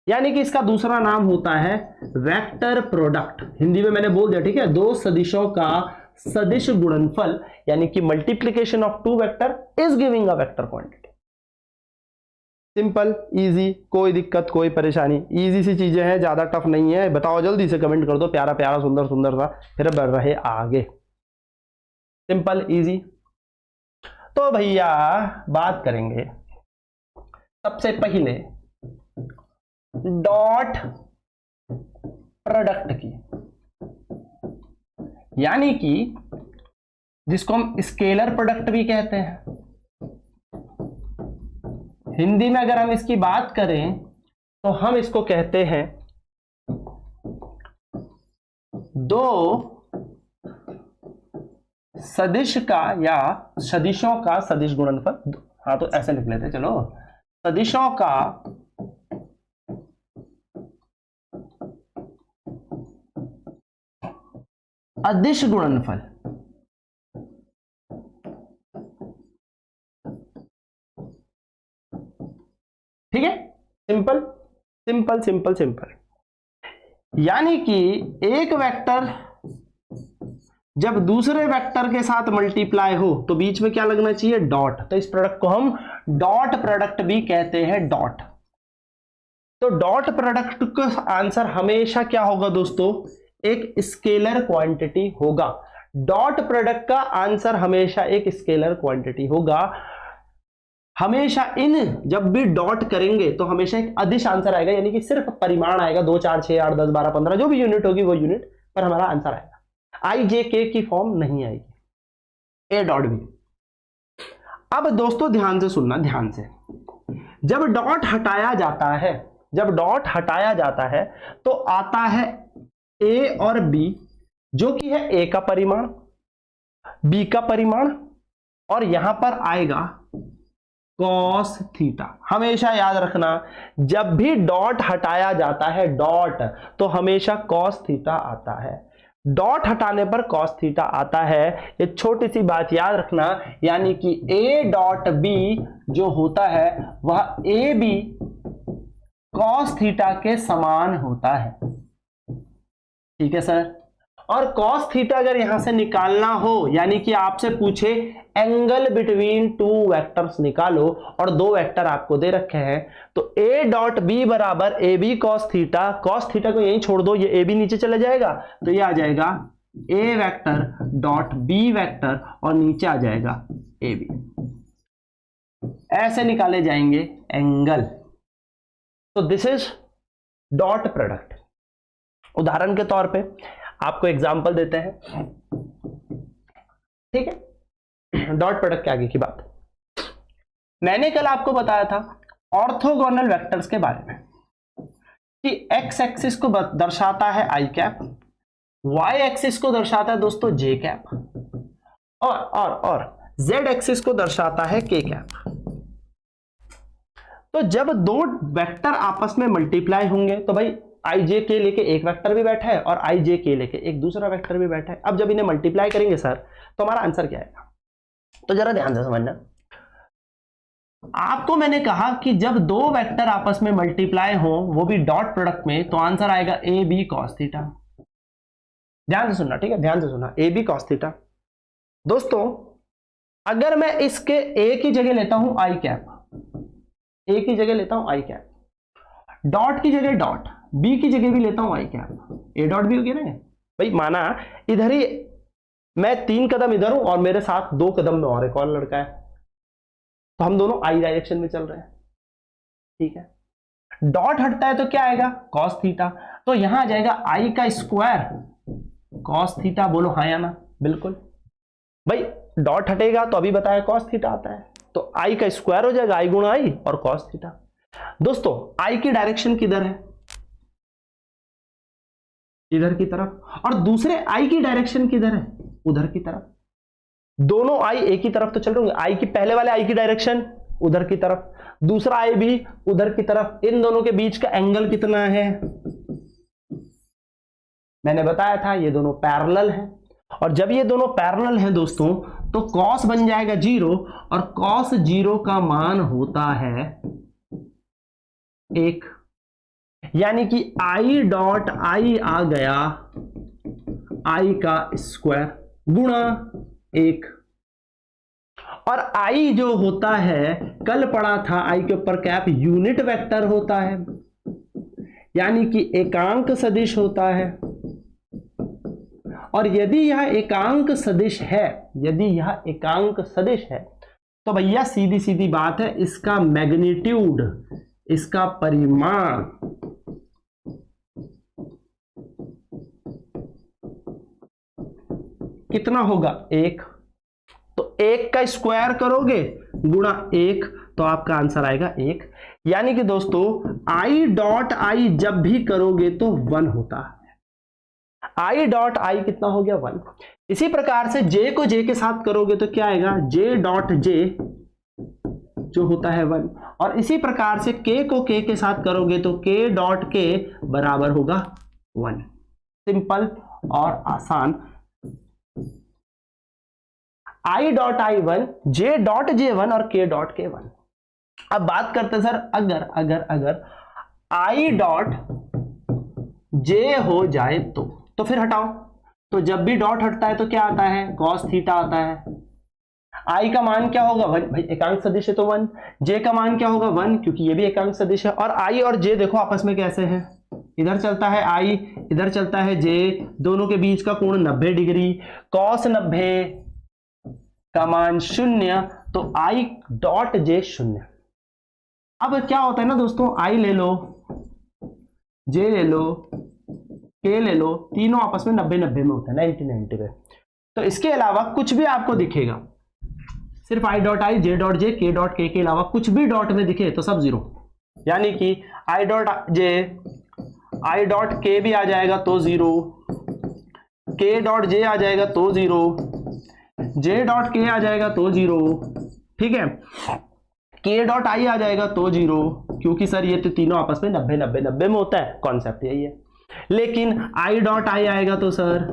यानी कि इसका दूसरा नाम होता है वेक्टर प्रोडक्ट। हिंदी में मैंने बोल दिया, ठीक है, दो सदिशों का सदिश गुणनफल, यानी कि multiplication of two vector is giving a vector quantity. Simple, easy, कोई दिक्कत कोई परेशानी, इजी सी चीजें हैं, ज्यादा टफ नहीं है। बताओ जल्दी से कमेंट कर दो, प्यारा प्यारा सुंदर सुंदर सा, फिर बढ़ रहे आगे। Simple easy. तो भैया बात करेंगे सबसे पहले डॉट प्रोडक्ट की, यानी कि जिसको हम स्केलर प्रोडक्ट भी कहते हैं। हिंदी में अगर हम इसकी बात करें तो हम इसको कहते हैं दो सदिश का या सदिशों का सदिश गुणनफल। हाँ तो ऐसे लिख लेते, चलो, सदिशों का अदिश गुणनफल। ठीक है, सिंपल सिंपल सिंपल सिंपल। यानी कि एक वेक्टर जब दूसरे वेक्टर के साथ मल्टीप्लाई हो तो बीच में क्या लगना चाहिए, डॉट। तो इस प्रोडक्ट को हम डॉट प्रोडक्ट भी कहते हैं, डॉट। तो डॉट प्रोडक्ट का आंसर हमेशा क्या होगा दोस्तों, एक स्केलर क्वांटिटी होगा। डॉट प्रोडक्ट का आंसर हमेशा एक स्केलर क्वांटिटी होगा। हमेशा इन जब भी डॉट करेंगे तो हमेशा एक अदिश आंसर आएगा, यानी कि सिर्फ परिमाण आएगा, 2 4 6 8 10 12 15 जो भी यूनिट होगी वो यूनिट पर हमारा आंसर आएगा। आई जे के की फॉर्म नहीं आएगी, ए डॉट बी। अब दोस्तों ध्यान से सुनना, ध्यान से, जब डॉट हटाया जाता है, जब डॉट हटाया जाता है तो आता है ए और बी, जो कि है ए का परिमाण, बी का परिमाण, और यहां पर आएगा कॉस थीटा। हमेशा याद रखना, जब भी डॉट हटाया जाता है डॉट, तो हमेशा कॉस थीटा आता है। डॉट हटाने पर कॉस थीटा आता है, ये छोटी सी बात याद रखना। यानी कि ए डॉट बी जो होता है वह ए बी कॉस थीटा के समान होता है। ठीक है सर। और कॉस थीटा अगर यहां से निकालना हो, यानी कि आपसे पूछे एंगल बिटवीन टू वेक्टर्स निकालो, और 2 वेक्टर आपको दे रखे हैं, तो ए डॉट बी बराबर A B cos theta, cos theta को यहीं छोड़ दो, ये ए बी नीचे चला जाएगा, तो ये आ जाएगा ए वेक्टर डॉट बी वेक्टर, और नीचे आ जाएगा ए बी। ऐसे निकाले जाएंगे एंगल। तो दिस इज डॉट प्रोडक्ट। उदाहरण के तौर पे आपको एग्जांपल देते हैं, ठीक है। डॉट प्रोडक्ट के आगे की बात, मैंने कल आपको बताया था ऑर्थोगोनल वेक्टर्स के बारे में कि एक्स एक्सिस को दर्शाता है आई कैप, वाई एक्सिस को दर्शाता है दोस्तों जे कैप, और जेड एक्सिस को दर्शाता है के कैप। तो जब 2 वेक्टर आपस में मल्टीप्लाई होंगे तो भाई आई जे के लेके एक वेक्टर भी बैठा है और आई जे के लेके एक दूसरा वेक्टर भी बैठा है। अब जब इन्हें मल्टीप्लाई करेंगे सर, तो हमारा आंसर क्या आएगा? तो जरा ध्यान से समझना। आपको मैंने कहा कि जब 2 वेक्टर आपस में मल्टीप्लाई हो, वो भी डॉट प्रोडक्ट में, तो आंसर आएगा ए बी कॉस थीटा। ध्यान से सुनना, ठीक है, ध्यान से सुनना, ए बी कॉस थीटा। दोस्तों अगर मैं इसके ए की जगह लेता हूं आई कैप, ए की जगह लेता हूं आई कैप, डॉट की जगह डॉट, बी की जगह भी लेता हूं आई कैप, ए डॉट बी हो गया ना भाई। माना इधर ही मैं 3 कदम इधर हूं और मेरे साथ 2 कदम में और एक और लड़का है, तो हम दोनों आई डायरेक्शन में चल रहे हैं, ठीक है। डॉट हटता है तो क्या आएगा? Cos theta. तो यहां आ जाएगा आई का स्क्वायर कॉस थीटा। बोलो हाँ या ना? बिल्कुल भाई, डॉट हटेगा तो अभी बताया कॉस थीटा आता है, तो आई का स्क्वायर हो जाएगा, आई गुणा आई और कॉस थीटा। दोस्तों आई की डायरेक्शन किधर है? इधर की तरफ। और दूसरे आई की डायरेक्शन किधर है? उधर की तरफ। दोनों आई एक ही तरफ तो चल रहे होंगे। आई की पहले वाले आई की डायरेक्शन उधर की तरफ, दूसरा आई भी उधर की तरफ। इन दोनों के बीच का एंगल कितना है? मैंने बताया था ये दोनों पैरेलल हैं, और जब ये दोनों पैरेलल हैं दोस्तों, तो कॉस बन जाएगा 0, और कॉस 0 का मान होता है 1। यानी कि आई डॉट आई आ गया आई का स्क्वायर गुणा 1। और आई जो होता है, कल पढ़ा था आई के ऊपर कैप, यूनिट वेक्टर होता है, यानी कि एकांक सदिश होता है। और यदि यह एकांक सदिश है, यदि यह एकांक सदिश है, तो भैया सीधी सीधी बात है, इसका मैग्नीट्यूड, इसका परिमाण कितना होगा? 1। तो 1 का स्क्वायर करोगे गुणा 1, तो आपका आंसर आएगा 1। यानी कि दोस्तों आई डॉट आई जब भी करोगे तो 1 होता है। आई डॉट आई कितना हो गया? 1। इसी प्रकार से जे को जे के साथ करोगे तो क्या आएगा? जे डॉट जे जो होता है 1। और इसी प्रकार से के को के के साथ करोगे तो के डॉट के बराबर होगा 1। सिंपल और आसान। I dot I 1, J dot J 1 और के डॉट के 1। अब बात करते हैं सर, अगर अगर अगर आई डॉट जे हो जाए तो फिर हटाओ। तो जब भी डॉट हटता है तो क्या आता है? कॉस थीटा आता है। आई का मान क्या होगा? 1। भाई एकांक सदिश है तो 1। जे का मान क्या होगा? 1, क्योंकि ये भी एकांक सदिश है। और आई और जे देखो आपस में कैसे हैं? इधर चलता है I, इधर चलता है J, दोनों के बीच का कोण 90 डिग्री, cos 90 का मान 0, तो I डॉट J 0। अब क्या होता है ना दोस्तों, I ले लो, J ले लो, K ले लो, तीनों आपस में 90-90 में होता है, 90-90 में। तो इसके अलावा कुछ भी आपको दिखेगा, सिर्फ I dot I, J dot J, K dot K के अलावा कुछ भी डॉट में दिखे तो सब जीरो, यानी कि I dot J, I dot K भी आ जाएगा तो जीरो, K डॉट J आ जाएगा तो जीरो, J डॉट K आ जाएगा तो जीरो, ठीक है, K डॉट I आ जाएगा तो जीरो, क्योंकि सर ये तो तीनों आपस में 90-90-90 में होता है, कॉन्सेप्ट यही है। लेकिन I डॉट I आएगा तो सर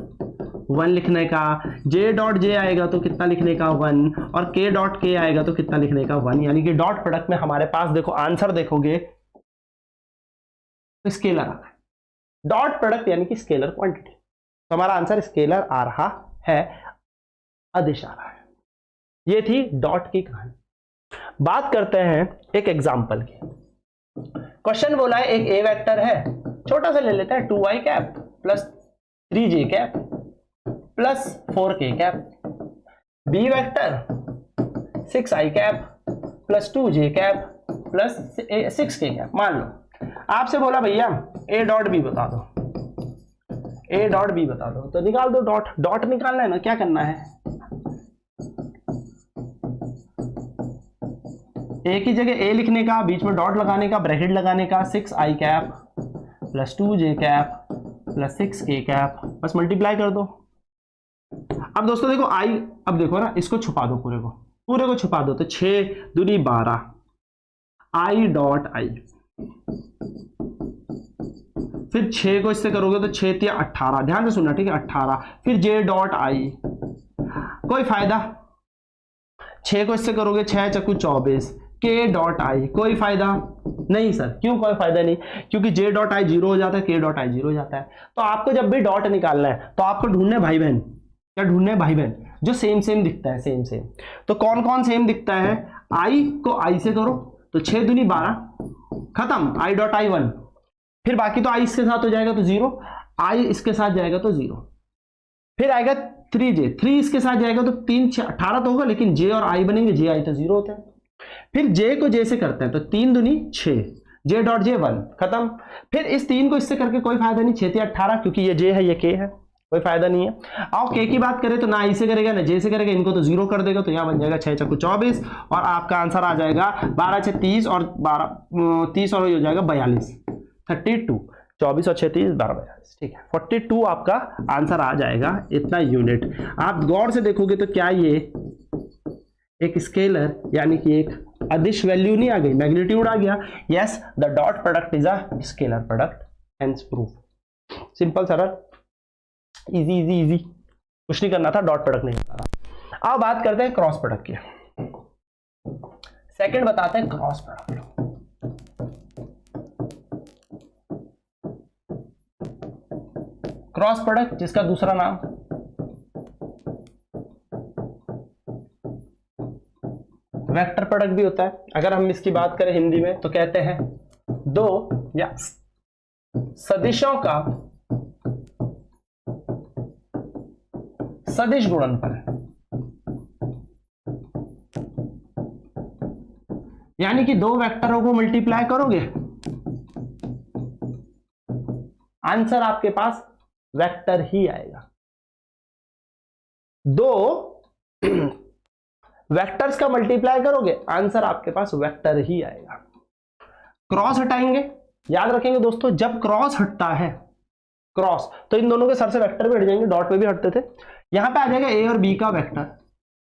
1 लिखने का, J डॉट J आएगा तो कितना लिखने का 1, और K डॉट K आएगा तो कितना लिखने का 1, यानी कि डॉट प्रोडक्ट में हमारे पास देखो आंसर देखोगे तो स्केलर आ रहा है, डॉट प्रोडक्ट यानी कि स्केलर क्वांटिटी, तो हमारा आंसर स्केलर आ रहा है, अदिश आ रहा है। ये थी डॉट की कहानी। बात करते हैं एक एग्जांपल की। क्वेश्चन बोला है एक ए वेक्टर है, छोटा सा ले लेते हैं, 2i cap plus 3j cap plus 4k cap, B vector 6i cap plus 2j cap plus 6k cap. मान लो आपसे बोला भैया a डॉट बी बता दो, a डॉट बी बता दो, तो निकाल दो डॉट, डॉट निकालना है ना, क्या करना है, एक ही जगह a लिखने का, बीच में डॉट लगाने का, ब्रैकेट लगाने का, 6i cap plus 2j cap plus 6k cap, बस मल्टीप्लाई कर दो। अब दोस्तों देखो i, अब देखो ना, इसको छुपा दो, पूरे को छुपा दो, तो 6 दूनी 12, i डॉट i, फिर 6 को इससे करोगे तो 6 तिया 18, ध्यान से सुनना, ठीक है, 18, फिर j डॉट i, कोई फायदा, 6 को इससे करोगे 6 चक्कू 24, k डॉट i, कोई फायदा नहीं सर, क्यों कोई फायदा नहीं, क्योंकि j डॉट i 0 हो जाता है, k डॉट i 0 हो जाता है। तो आपको जब भी डॉट निकालना है तो आपको ढूंढने भाई बहन, क्या ढूंढने हैं भाई बहन, जो सेम सेम दिखता है, सेम सेम। तो कौन कौन सेम दिखता है, i को i से करो तो 6 दूनी 12, खत्म, i डॉट i 1, फिर बाकी तो i इसके साथ हो जाएगा तो 0, i इसके साथ जाएगा तो 0, फिर आएगा 3j, 3 इसके साथ जाएगा तो 3 6 18 तो होगा, लेकिन j और i बनेंगे, j i तो 0 होते हैं, फिर j को j से करते हैं तो 3 दूनी 6, j डॉट j 1, खत्म। फिर इस 3 को इससे करके कोई फायदा नहीं, 6 18, क्योंकि ये j है ये k है, कोई फायदा नहीं है। आओ k की बात करें तो ना i से करेगा ना j से करेगा, इनको तो 0 कर देगा, तो यहाँ बन जाएगा 6 चक्कू 24, और आपका आंसर आ जाएगा 12 6 30 और 30 और हो जाएगा 42, 32, 24 और 6 30 12 42, ठीक है, 42 आपका आंसर आ जाएगा, इतना यूनिट। आप गौर से देखोगे तो क्या ये एक स्केलर यानी कि एक अदिश वैल्यू नहीं आ गई, मैग्नीट्यूड आ गया। Yes, the dot product is a scalar product, hence proof. Simple सरल, इजी इजी इजी, कुछ नहीं करना था, डॉट प्रोडक्ट नहीं करना। अब बात करते हैं क्रॉस प्रोडक्ट की, सेकंड बताते हैं क्रॉस प्रोडक्ट। क्रॉस प्रोडक्ट जिसका दूसरा नाम वेक्टर प्रोडक्ट भी होता है। अगर हम इसकी बात करें हिंदी में तो कहते हैं दो या सदिशों का सदिश गुणनफल, यानी कि दो वेक्टरों को मल्टीप्लाई करोगे, आंसर आपके पास वेक्टर ही आएगा। दो वेक्टर्स का मल्टीप्लाई करोगे, आंसर आपके पास वेक्टर ही आएगा। क्रॉस हटाएंगे, याद रखेंगे दोस्तों, जब क्रॉस हटता है, क्रॉस तो इन दोनों के सर से वेक्टर भी हट जाएंगे, डॉट पे भी हटते थे, यहां पे आ जाएगा ए और बी का वेक्टर,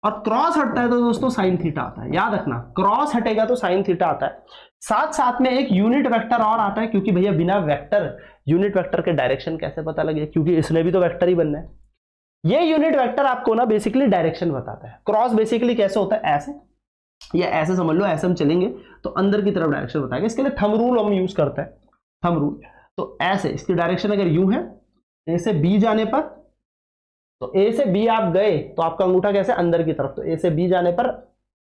और क्रॉस हटता है तो दोस्तों साइन थीटा आता है। याद रखना, क्रॉस हटेगा तो साइन थीटा आता है। साथ साथ में एक यूनिट वेक्टर और आता है, क्योंकि भैया बिना वेक्टर यूनिट वेक्टर के डायरेक्शन कैसे पता लगे, क्योंकि इसने भी तो वेक्टर ही बनना है। ये यूनिट वेक्टर आपको ना बेसिकली डायरेक्शन बताता है। क्रॉस बेसिकली कैसे होता है, ऐसे या ऐसे समझ लो, ऐसे हम चलेंगे तो अंदर की तरफ डायरेक्शन बताएगा। इसके लिए थंब रूल हम यूज करते हैं, थंब रूल। तो ऐसे इसकी डायरेक्शन अगर यूं है, ए से बी जाने पर, तो ए से बी आप गए तो आपका अंगूठा कैसे, अंदर की तरफ, तो ए से बी जाने पर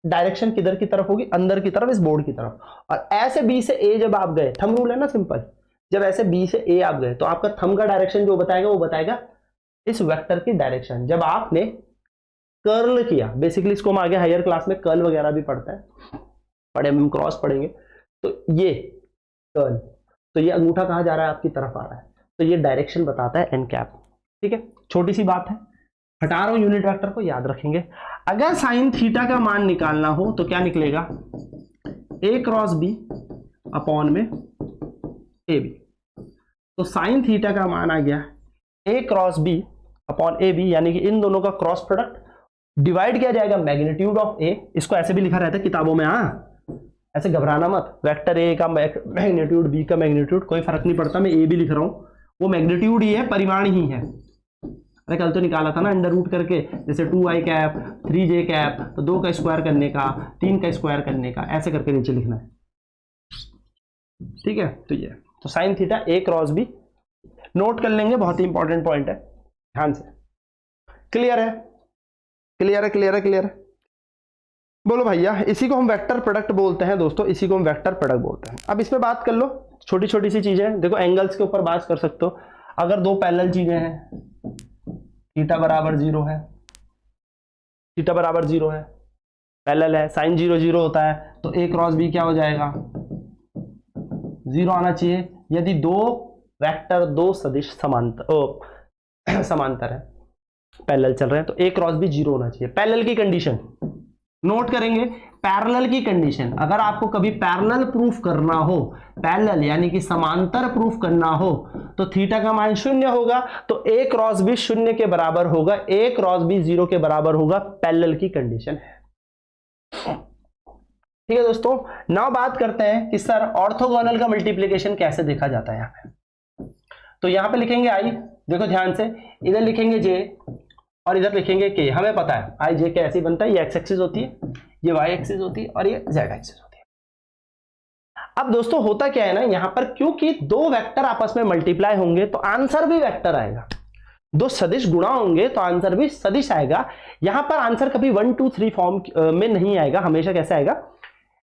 डायरेक्शन किधर की तरफ होगी, अंदर की तरफ, इस बोर्ड की तरफ। और ऐसे बी से ए जब आप गए, थंब रूल है ना सिंपल, जब ऐसे बी से ए आप गए तो आपका थंब का डायरेक्शन जो बताएगा वो बताएगा इस वेक्टर की डायरेक्शन। जब आपने कर्ल किया, बेसिकली इसको हम आगे हायर क्लास में कर्ल वगैरह भी पढ़ता है, पढ़े हम क्रॉस पढ़ेंगे, तो ये कर्ल, तो ये अंगूठा कहां जा रहा है, आपकी तरफ आ रहा है, तो ये डायरेक्शन बताता है एन कैप। ठीक है, छोटी सी बात है, हटा रहा हूं यूनिट वेक्टर को, याद रखेंगे। अगर साइन थीटा का मान निकालना हो तो क्या निकलेगा, ए क्रॉस बी अपॉन में ए बी। तो साइन थीटा का मान आ गया A cross B upon A B, यानी कि इन दोनों का क्रॉस प्रोडक्ट डिवाइड किया जाएगा मैग्नीट्यूड ऑफ ए। इसको ऐसे भी लिखा रहता है किताबों में, ऐसे घबराना मत, वेक्टर ए का मैग्नीट्यूड बी का मैग्नीट्यूड कोई फर्क नहीं पड़ता, मैं ए भी लिख रहा हूं, वो मैग्नीट्यूड ही है, परिमाण ही है। अरे कल तो निकाला था ना अंडर रूट करके, जैसे 2i कैप 3j कैप, तो 2 का स्क्वायर करने का 3 का स्क्वायर करने का, ऐसे करके नीचे लिखना है। ठीक है, तो ये तो साइन थीटा ए क्रॉस बी नोट कर लेंगे, बहुत ही इंपॉर्टेंट पॉइंट है, ध्यान से। क्लियर है, क्लियर है, क्लियर है, क्लियर है, बोलो भैया। इसी को हम वेक्टर प्रोडक्ट बोलते हैं दोस्तों, इसी को हम वेक्टर प्रोडक्ट बोलते हैं। अब इस पे बात कर लो, छोटी छोटी सी चीजें देखो, एंगल्स के ऊपर बात कर सकते हो। अगर दो पैरेलल चीजें हैं, थीटा बराबर 0 है, थीटा बराबर 0 है, पैरेलल है, साइन 0 0 होता है, तो ए क्रॉस बी क्या हो जाएगा, 0 आना चाहिए। यदि दो वेक्टर, दो सदिश समांतर समांतर है, पैरेलल चल रहे हैं, तो ए क्रॉस बी 0 होना चाहिए। पैरेलल की कंडीशन नोट करेंगे, पैरेलल की कंडीशन, अगर आपको कभी पैरेलल प्रूफ करना हो, पैरेलल यानी कि समांतर प्रूफ करना हो, तो थीटा का मान 0 होगा, तो ए क्रॉस बी 0 के बराबर होगा, ए क्रॉस बी 0 के बराबर होगा, पैरेलल की कंडीशन है। ठीक है दोस्तों, नाउ बात करते हैं कि सर ऑर्थोगोनल का मल्टीप्लिकेशन कैसे देखा जाता है। यहाँ पे तो यहाँ पे लिखेंगे आई, देखो ध्यान से, इधर लिखेंगे जे और इधर लिखेंगे के। हमें पता है आई जे के ऐसे ही बनता है, ये एक्स एक्सिस होती है, ये वाई एक्सिस होती है और ये जेड एक्सिस होती है। अब दोस्तों होता क्या है ना, यहां पर क्योंकि दो वेक्टर आपस में मल्टीप्लाई होंगे तो आंसर भी वेक्टर आएगा, दो सदिश गुणा होंगे तो आंसर भी सदिश आएगा। यहां पर आंसर कभी 1 2 3 फॉर्म में नहीं आएगा, हमेशा कैसे आएगा,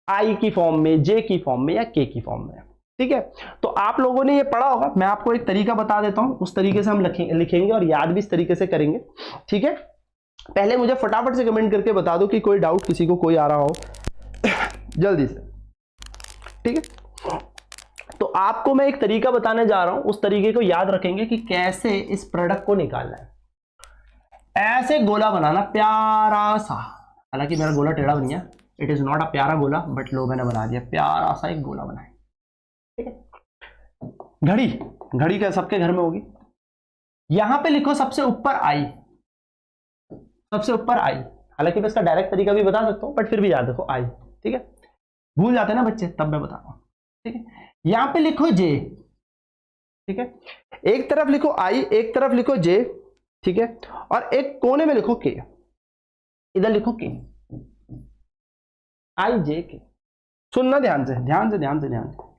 आई की फॉर्म में, जे की फॉर्म में या के की फॉर्म में। ठीक है, तो आप लोगों ने ये पढ़ा होगा, मैं आपको एक तरीका बता देता हूं, उस तरीके से हम लिखेंगे और याद भी इस तरीके से करेंगे। ठीक है, पहले मुझे फटाफट से कमेंट करके बता दो कि कोई डाउट किसी को कोई आ रहा हो जल्दी से। ठीक है, तो आपको मैं एक तरीका बताने जा रहा हूं, उस तरीके को याद रखेंगे कि कैसे इस प्रोडक्ट को निकालना है। ऐसे गोला बनाना प्यारा सा, हालांकि मेरा गोला टेढ़ा बन गया, इट इज नॉट अ प्यारा गोला, बट लो मैंने बना दिया, प्यारा सा एक गोला बनाए। ठीक है, घड़ी, घड़ी का सबके घर में होगी, यहां पे लिखो सबसे ऊपर आई, सबसे ऊपर आई, हालांकि मैं इसका डायरेक्ट तरीका भी बता सकता हूं, बट फिर भी याद रखो आई। ठीक है, भूल जाते हैं ना बच्चे, तब मैं बता रहा हूं। ठीक है, यहां पे लिखो जे। ठीक है, एक तरफ लिखो आई, एक तरफ लिखो जे। ठीक है, और एक कोने में लिखो के, इधर लिखो के, आई जे के। सुनना ध्यान से, ध्यान से, ध्यान से, ध्यान से,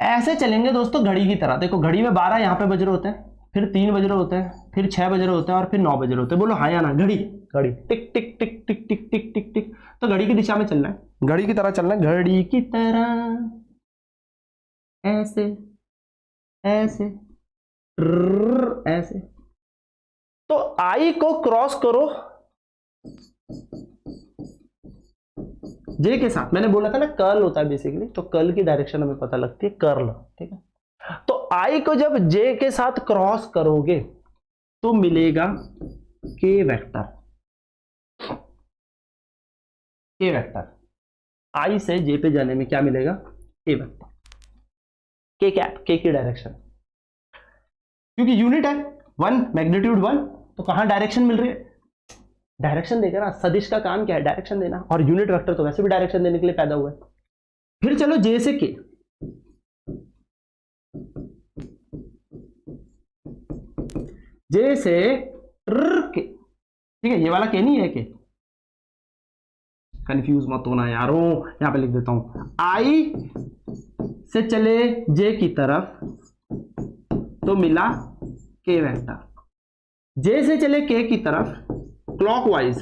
ऐसे चलेंगे दोस्तों घड़ी की तरह। देखो घड़ी में 12 यहां पे बज रहे होते हैं, फिर 3 बज रहे होते हैं, फिर 6 बज रहे होते हैं और फिर 9 बज रहे होते हैं। बोलो हाँ या ना, घड़ी, घड़ी टिक टिक टिक टिक टिक टिक टिक टिक, तो घड़ी की दिशा में चलना है, घड़ी की तरह चलना है, घड़ी की तरह, ऐसे ऐसे ऐसे। तो आई को क्रॉस करो जे के साथ, मैंने बोला था ना कर्ल होता है बेसिकली, तो कर्ल की डायरेक्शन हमें पता लगती है, कर्ल। ठीक है, तो आई को जब जे के साथ क्रॉस करोगे तो मिलेगा के वेक्टर, के वेक्टर, आई से जे पे जाने में क्या मिलेगा, के वेक्टर, के कैप, के की डायरेक्शन, क्योंकि यूनिट है 1, मैग्नीट्यूड 1, तो कहां डायरेक्शन मिल रही है, डायरेक्शन देगा ना। सदिश का काम क्या है, डायरेक्शन देना, और यूनिट वेक्टर तो वैसे भी डायरेक्शन देने के लिए पैदा हुआ है। फिर चलो जे से के, जे से के। ठीक है, ये वाला के नहीं है, के कंफ्यूज मत होना यारों, यहां पे लिख देता हूं, आई से चले जे की तरफ तो मिला के वेक्टर, जे से चले के की तरफ क्लॉकवाइज,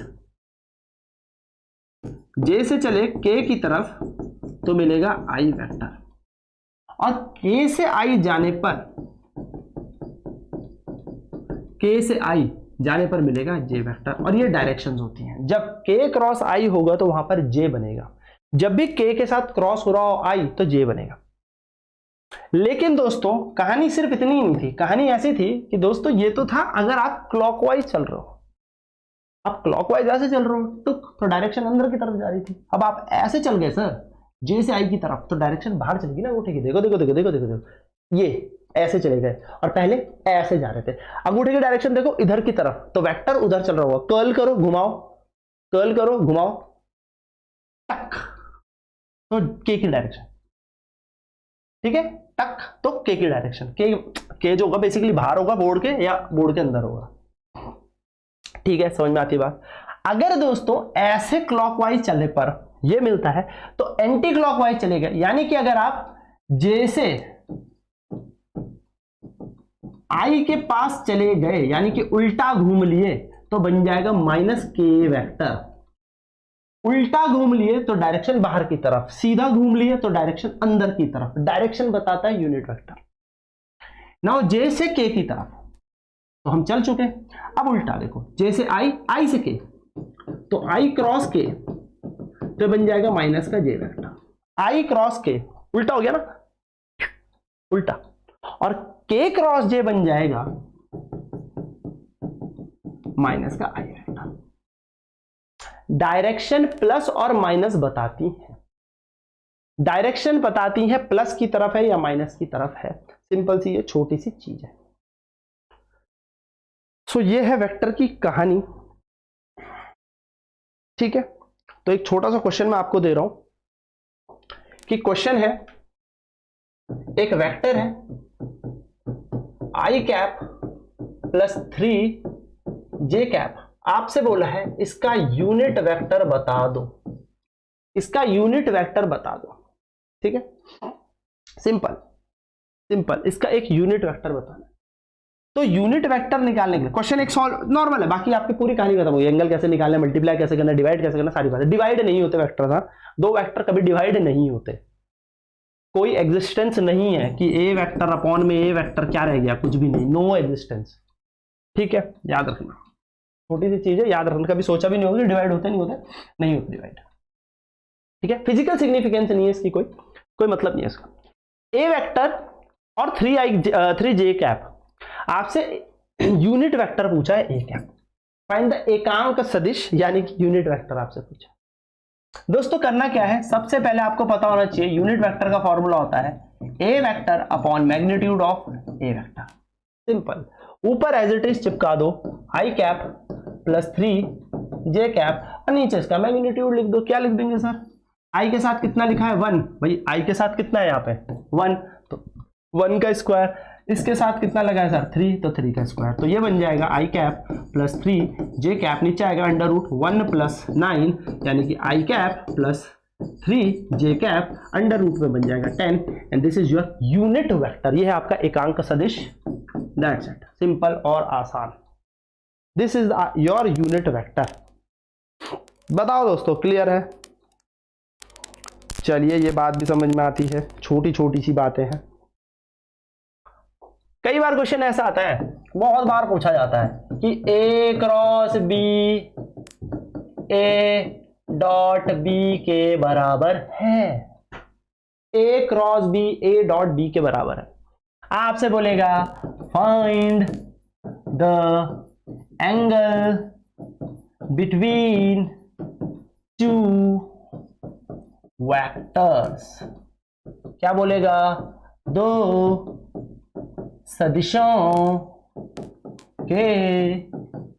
जे से चले के की तरफ तो मिलेगा आई वेक्टर। और K से I जाने पर, K से I जाने पर मिलेगा J वेक्टर। और ये डायरेक्शंस होती हैं, जब K क्रॉस I होगा तो वहां पर J बनेगा, जब भी K के साथ क्रॉस हो रहा हो I तो J बनेगा। लेकिन दोस्तों कहानी सिर्फ इतनी नहीं थी, कहानी ऐसी थी कि दोस्तों ये तो था अगर आप क्लॉकवाइज चल रहे हो, आप क्लॉकवाइज ऐसे चल रहे हो तो डायरेक्शन अंदर की तरफ जा रही थी। अब आप ऐसे चल गए सर J से I की तरफ, तो डायरेक्शन बाहर चलेगी ना अंगूठे की। देखो देखो देखो देखो देखो देखो, ये ऐसे चले गए और पहले ऐसे जा रहे थे। अंगूठे की डायरेक्शन देखो इधर की तरफ, तो वेक्टर उधर चल रहा होगा। कर्ल करो घुमाओ, कर्ल करो घुमाओ, टक, तो K की डायरेक्शन, ठीक है, टक, तो K की डायरेक्शन, K जो होगा बेसिकली बाहर होगा बोर्ड के या बोर्ड के अंदर होगा। ठीक है, समझ में आती है बात। अगर दोस्तों ऐसे क्लॉकवाइज चलने पर ये मिलता है तो एंटी क्लॉकवाइज चलेगा, यानी कि अगर आप J से I के पास चले गए यानी कि उल्टा घूम लिए तो बन जाएगा -K वेक्टर। उल्टा घूम लिए तो डायरेक्शन बाहर की तरफ, सीधा घूम लिए तो डायरेक्शन अंदर की तरफ। डायरेक्शन बताता है यूनिट वेक्टर। नाउ J से K की तरफ तो हम चल चुके, अब उल्टा देखो, J से I, I से K, तो I क्रॉस K तो बन जाएगा -J vector. I cross K उल्टा हो गया ना, उल्टा, और K क्रॉस J बन जाएगा -I वेक्टर। डायरेक्शन प्लस और माइनस बताती है, डायरेक्शन बताती है प्लस की तरफ है या माइनस की तरफ है। सिंपल सी ये छोटी सी चीज है। सो ये है वेक्टर की कहानी। ठीक है, तो एक छोटा सा क्वेश्चन मैं आपको दे रहा हूं कि क्वेश्चन है, एक वेक्टर है I cap plus 3J cap, आपसे बोला है इसका यूनिट वेक्टर बता दो, इसका यूनिट वेक्टर बता दो। ठीक है, सिंपल सिंपल, इसका एक यूनिट वेक्टर बताना। तो यूनिट वेक्टर निकालने के लिए क्वेश्चन एक सॉल्व नॉर्मल है, बाकी आपकी पूरी कहानी खत्म होगी। एंगल कैसे निकालना, मल्टीप्लाई कैसे करना, डिवाइड कैसे करना, सारी बातें। डिवाइड नहीं होते वेक्टर, था दो वेक्टर कभी डिवाइड नहीं होते, कोई एग्जिस्टेंस नहीं है कि ए वेक्टर अपॉन में ए वेक्टर क्या रह गया, कुछ भी नहीं, नो एग्जिस्टेंस। ठीक है, याद रखना, छोटी सी चीज है, याद रखना। कभी सोचा भी नहीं होगा डिवाइड होते नहीं होते, नहीं होते डिवाइड। ठीक है, फिजिकल सिग्निफिकेंस नहीं है इसकी, कोई मतलब नहीं है इसका। ए वेक्टर और 3J कैप, आपसे यूनिट वेक्टर पूछा है ए कैप। फाइंड द एकांक सदिश यानी कि यूनिट वेक्टर आपसे पूछा। दोस्तों करना क्या है, सबसे पहले आपको पता होना चाहिए यूनिट वेक्टर का फॉर्मूला होता है A vector upon magnitude of A vector. Simple, ऊपर एज इट इज चिपका दो I cap plus 3J cap और नीचे इसका मैग्नीट्यूड लिख दो। क्या लिख देंगे सर, I के साथ कितना लिखा है 1, भाई I के साथ कितना है यहाँ पे 1, तो 1 का स्क्वायर, इसके साथ कितना लगा है सर 3, तो 3 का स्क्वायर। तो ये बन जाएगा I cap plus 3J cap, नीचे आएगा अंडर रूट 1 प्लस 9 यानी कि I cap plus 3J cap under root में बन जाएगा 10 and this is your unit vector. ये है आपका एकांक सदिश, दैट्स इट, सिंपल और आसान। This is your unit vector. बताओ दोस्तों क्लियर है? चलिए ये बात भी समझ में आती है, छोटी छोटी सी बातें हैं। कई बार क्वेश्चन ऐसा आता है, बहुत बार पूछा जाता है कि A cross B A dot B के बराबर है, A cross B A dot B के बराबर है। आपसे बोलेगा find the angle between two vectors. क्या बोलेगा, दो सदिशों के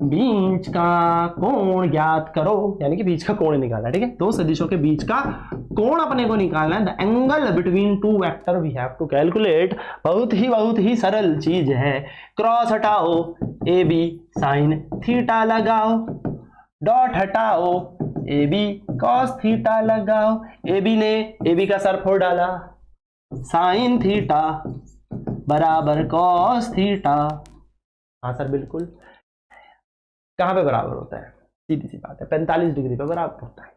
बीच का कोण ज्ञात करो, यानी कि बीच का कोण निकालना है। ठीक है, दो सदिशों के बीच का कोण अपने को निकालना है। The angle between two vector we have to calculate. बहुत ही सरल चीज है। क्रॉस हटाओ, ए बी साइन थीटा लगाओ, डॉट हटाओ, ए बी कॉस थीटा लगाओ। ए बी का सर फोड़ डाला, साइन थीटा बराबर कॉस थीटा। हाँ सर बिल्कुल, कहां पे बराबर होता है, सीधी सी बात है, 45 डिग्री पे बराबर होता है।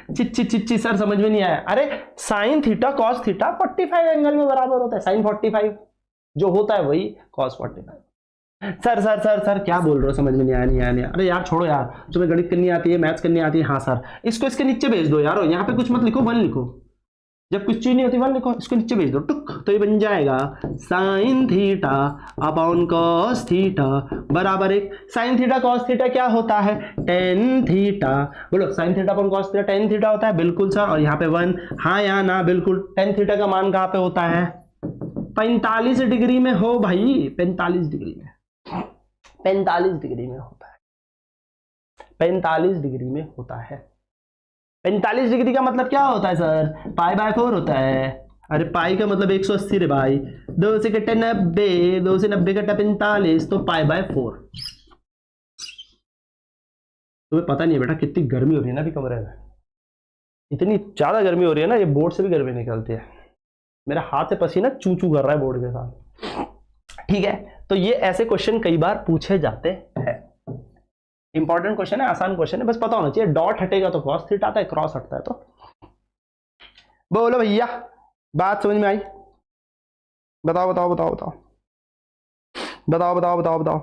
चिच्ची चिच्ची सर समझ में नहीं आया। अरे sine theta cos theta 45 angle में बराबर होता है। साइन 45 जो होता है वही cos 45। Sir sir sir sir क्या बोल रहे हो, समझ में नहीं आया नहीं आया नहीं आया। अरे यार छोड़ो यार, तुम्हें गणित करनी आती है, मैथ्स करनी आती है। हाँ सर, इसको इसके नीचे भेज दो यार, यहाँ पे कुछ मत लिखो, 1 लिखो। जब कुछ चीज नहीं होती 1 लिखो, इसको नीचे भेज दो टुक, तो ये बन जाएगा sine theta upon cos theta बराबर 1। साइन थीटा कॉस थीटा क्या होता है, टेन थीटा। बोलो sine theta upon cos theta tan theta होता है, बिल्कुल सर। और यहाँ पे 1, हाँ या ना, बिल्कुल। टेन थीटा का मान कहाँ पे होता है, 45 डिग्री में हो भाई, 45 डिग्री में, 45 डिग्री में होता है, 45 डिग्री में होता है। 45 डिग्री का मतलब क्या होता है सर, π/4 होता है। अरे पाई का मतलब 180 रे भाई, 2 से कटे 90, 2 से 90 कटा 45, तो π/4। तुम्हें पता नहीं है बेटा कितनी गर्मी हो रही है ना अभी कमरे में, इतनी ज्यादा गर्मी हो रही है ना, ये बोर्ड से भी गर्मी निकलती है। मेरा हाथ से पसीना चू चू कर रहा है बोर्ड के साथ। ठीक है, तो ये ऐसे क्वेश्चन कई बार पूछे जाते हैं। इंपॉर्टेंट क्वेश्चन है, आसान क्वेश्चन है, बस पता होना चाहिए। डॉट हटेगा तो कॉस थीटा आता है, क्रॉस हटता है तो। बोलो भैया, बात समझ में आई? बताओ बताओ बताओ बताओ बताओ बताओ बताओ बताओ।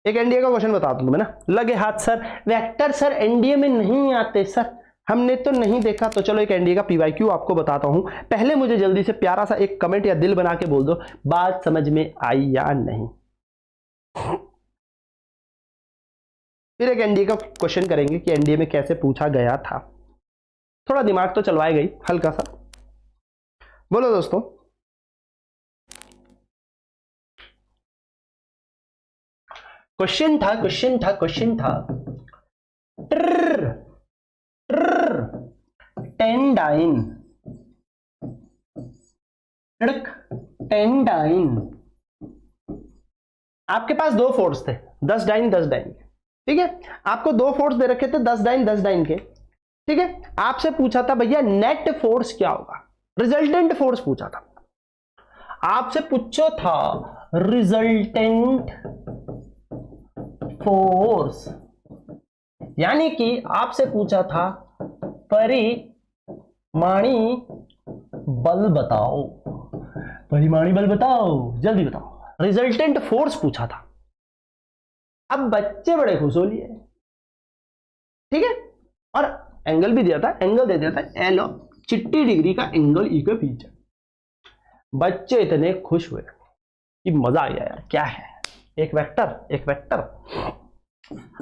एक एनडीए का क्वेश्चन बता दूं तुम्हें ना, लगे हाथ सर। वेक्टर सर एनडीए में नहीं आते सर, हमने तो नहीं देखा। तो चलो एक एनडीए का पीवाईक्यू आपको बताता हूं। पहले मुझे जल्दी से प्यारा सा एक कमेंट या दिल बना के बोल दो बात समझ में आई या नहीं। फिर एक एनडीए का क्वेश्चन करेंगे कि एनडीए में कैसे पूछा गया था। थोड़ा दिमाग तो चलवाई गई हल्का सा। बोलो दोस्तों, क्वेश्चन था टेंडाइन आपके पास 2 फोर्स थे, 10 डाइन 10 डाइन के। ठीक है, आपको 2 फोर्स दे रखे थे, 10 डाइन 10 डाइन के। ठीक है, आपसे पूछा था भैया नेट फोर्स क्या होगा, रिजल्टेंट फोर्स पूछा था आपसे, पूछो था रिजल्टेंट फोर्स, यानी कि आपसे पूछा था परिमाणी बल बताओ, परिमाणी बल बताओ, जल्दी बताओ। रिजल्टेंट फोर्स पूछा था। अब बच्चे बड़े खुश हो लिए, ठीक है, और एंगल भी दिया था, एंगल दे दिया था एल, चिट्टी डिग्री का एंगल ई के पीछे। बच्चे इतने खुश हुए कि मजा आ गया यार, क्या है एक वेक्टर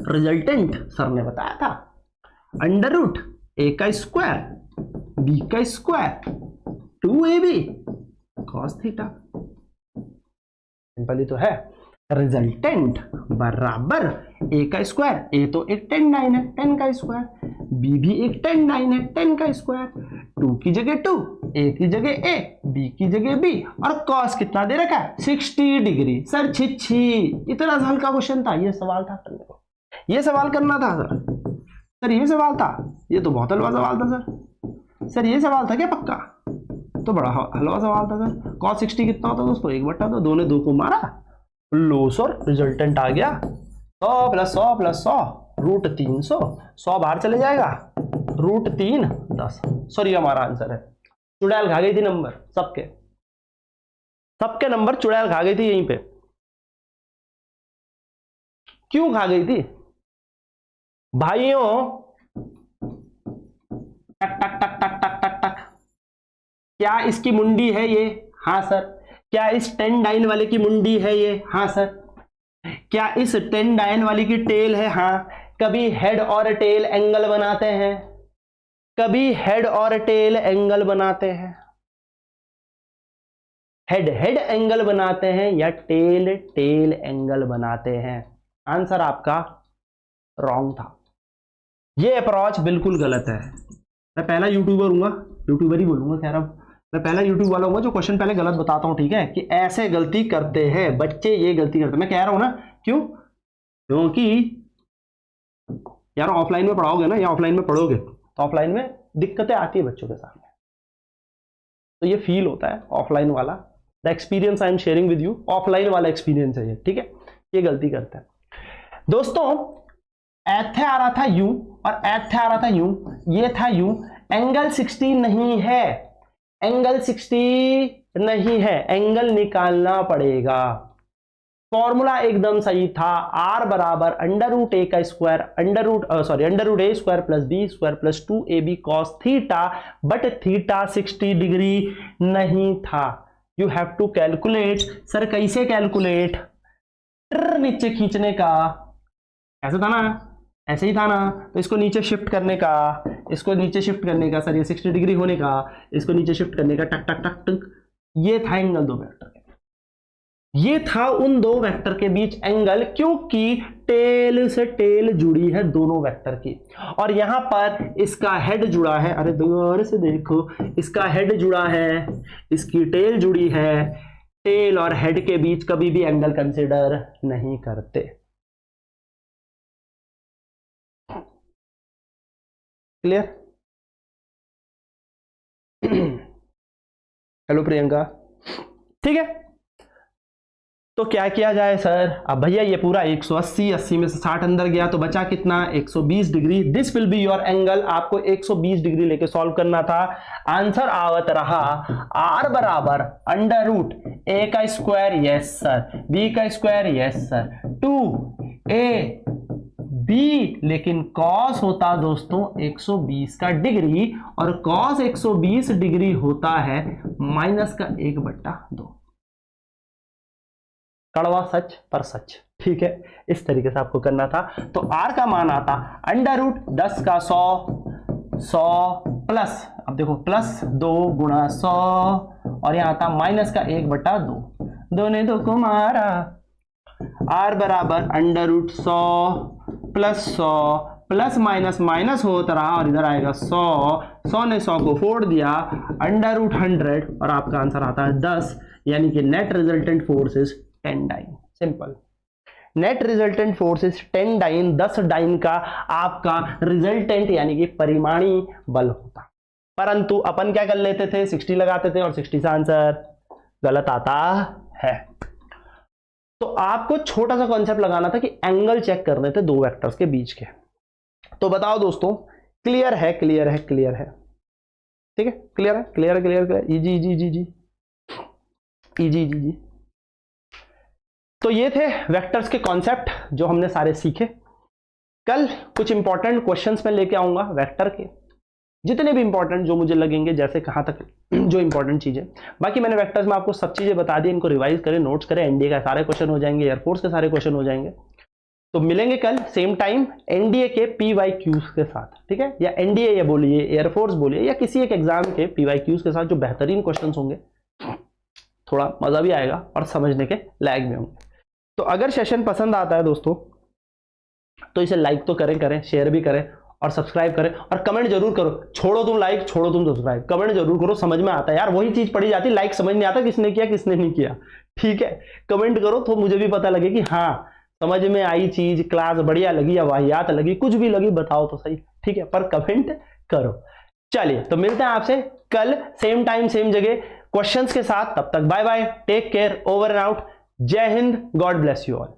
रिजल्टेंट सर ने बताया था अंडर रूट ए का स्क्वायर बी का square 2ab cos theta. Simple ही तो है, रिजल्टेंट बराबर ए का स्क्वायर, ए तो एक 10 डाइन है 10 का स्क्वायर, बी भी एक 10 डाइन है 10 का स्क्वायर, 2 की जगह 2, ए की जगह ए, बी की जगह बी, और कॉस कितना दे रखा है 60 डिग्री। सर छिछी, इतना हल्का क्वेश्चन था, ये सवाल था करने को, ये सवाल करना था सर ये सवाल था, ये तो बहुत हलवा सवाल था सर ये सवाल था क्या पक्का? तो बड़ा हलवा सवाल था सर। cos 60 कितना होता है दोस्तों, 1/2, दोनों 2 को मारा, लो सर रिजल्टेंट आ गया 100 + 100 + 100 √300, 100 बाहर चले जाएगा, √3 10। सर ये हमारा आंसर है। चुड़ैल खा गई थी नंबर, सबके नंबर चुड़ैल खा गई थी यहीं पे। क्यों खा गई थी भाइयों? टक टक टक टक टक टक टक, क्या इसकी मुंडी है ये? हाँ सर। क्या इस 10 डाइन वाले की मुंडी है ये? हाँ सर। क्या इस 10 डाइन वाली की टेल है? हाँ। कभी हेड और टेल एंगल बनाते हैं, कभी हेड और टेल एंगल बनाते हैं, हेड हेड एंगल बनाते हैं या टेल टेल एंगल बनाते हैं? आंसर आपका रॉन्ग था। ये अप्रोच बिल्कुल गलत है। मैं पहला यूट्यूबर हूंगा, यूट्यूबर ही बोलूंगा, कह रहा हूं मैं पहला यूट्यूब वाला हूँ जो क्वेश्चन पहले गलत बताता हूँ, ठीक है, कि ऐसे गलती करते हैं बच्चे, ये गलती करते हैं। मैं कह रहा हूँ ना, क्यों? क्योंकि यार ऑफलाइन में पढ़ाओगे ना या ऑफलाइन में पढ़ोगे तो ऑफलाइन में दिक्कतें आती है बच्चों के सामने, तो ये फील होता है ऑफलाइन वाला, the experience I am sharing with you, offline वाला एक्सपीरियंस है ये, ठीक है। ये गलती करते हैं दोस्तों। ऐथे आ रहा था यू और ऐथे आ रहा था यू, ये था यू, एंगल 60 नहीं है, एंगल 60 नहीं है, एंगल निकालना पड़ेगा। फॉर्मूला एकदम सही था, आर बराबर अंडर रूट ए का square under root A square plus B square plus 2ab cos theta, but theta 60 degree नहीं था। You have to calculate. Sir कैसे कैलकुलेट? नीचे खींचने का, ऐसा था ना, ऐसे ही था ना, तो इसको नीचे शिफ्ट करने का, इसको नीचे शिफ्ट करने का, सर ये 60 डिग्री होने का, इसको नीचे शिफ्ट करने का, टक टक टक टक, ये था एंगल दो वेक्टर के, ये था उन दो वेक्टर के बीच एंगल, क्योंकि टेल से टेल जुड़ी है दोनों वेक्टर की, और यहां पर इसका हेड जुड़ा है, अरे दोबारा से देखो, इसका हेड जुड़ा है, इसकी टेल जुड़ी है, टेल और हेड के बीच कभी भी एंगल कंसीडर नहीं करते। क्लियर? हेलो प्रियंका, ठीक है। तो क्या किया जाए सर? अब भैया ये पूरा 180, 80 में से 60 अंदर गया तो बचा कितना? 120 degree. This will be your angle. आपको 120 डिग्री लेके सॉल्व करना था। आंसर आवत रहा आर बराबर अंडर रूट ए का स्क्वायर, यस सर, बी का square, yes sir, 2a B, लेकिन कॉस होता दोस्तों 120 का डिग्री, और कॉस 120 डिग्री होता है माइनस का 1/2। कड़वा सच पर सच, ठीक है। इस तरीके से आपको करना था। तो आर का मान आता अंडर रूट 10 का 100 प्लस, अब देखो प्लस 2 गुणा 100, और यहां आता माइनस का 1/2, 2 ने 2 को मारा। आर बराबर under root 100 plus 100, plus minus minus होता रहा, और इधर आएगा 100 ने 100 को फोड़ दिया, अंडर रूट 100, और आपका आंसर आता है 10, यानी कि net resultant force is 10 dyne. Simple. Net resultant force is 10 dyne. 10 dyne का आपका रिजल्टेंट यानी कि परिमाणी बल होता, परंतु अपन क्या कर लेते थे? 60 लगाते थे, और 60 से आंसर गलत आता है। तो आपको छोटा सा कॉन्सेप्ट लगाना था कि एंगल चेक करने थे दो वेक्टर्स के बीच के। तो बताओ दोस्तों, क्लियर है? क्लियर है? क्लियर है? ठीक है, क्लियर है? क्लियर है? क्लियर है? Easy easy easy easy easy easy easy. तो ये थे वेक्टर्स के कॉन्सेप्ट जो हमने सारे सीखे। कल कुछ इंपॉर्टेंट क्वेश्चंस में लेके आऊंगा वेक्टर के, जितने भी इंपॉर्टेंट जो मुझे लगेंगे, जैसे कहां तक जो इंपॉर्टेंट चीजें। बाकी मैंने वेक्टर्स में आपको सब चीजें बता दी, इनको रिवाइज करें, नोट्स करें। एनडीए का सारे क्वेश्चन हो जाएंगे, एयरफोर्स के सारे क्वेश्चन हो जाएंगे। तो मिलेंगे कल सेम टाइम एनडीए के PYQs के साथ, ठीक है, या एनडीए या बोलिए, एयरफोर्स बोलिए, या किसी एक एग्जाम के PYQs के साथ, जो बेहतरीन क्वेश्चन होंगे। थोड़ा मजा भी आएगा और समझने के लायक भी होंगे। तो अगर सेशन पसंद आता है दोस्तों, तो इसे लाइक तो करें, शेयर भी करें, और सब्सक्राइब करें, और कमेंट जरूर करो। छोड़ो तुम लाइक, छोड़ो तुम सब्सक्राइब, कमेंट जरूर करो। समझ में आता है यार, वही चीज पढ़ी जाती, लाइक समझ नहीं आता किसने किया किसने नहीं किया, ठीक है। कमेंट करो तो मुझे भी पता लगे कि हाँ समझ में आई चीज, क्लास बढ़िया लगी या वाहियात लगी, कुछ भी लगी बताओ तो सही, ठीक है, पर कमेंट करो। चलिए, तो मिलते हैं आपसे कल सेम टाइम सेम जगह क्वेश्चंस के साथ। तब तक bye bye, take care, over and out. Jai Hind, God bless you all.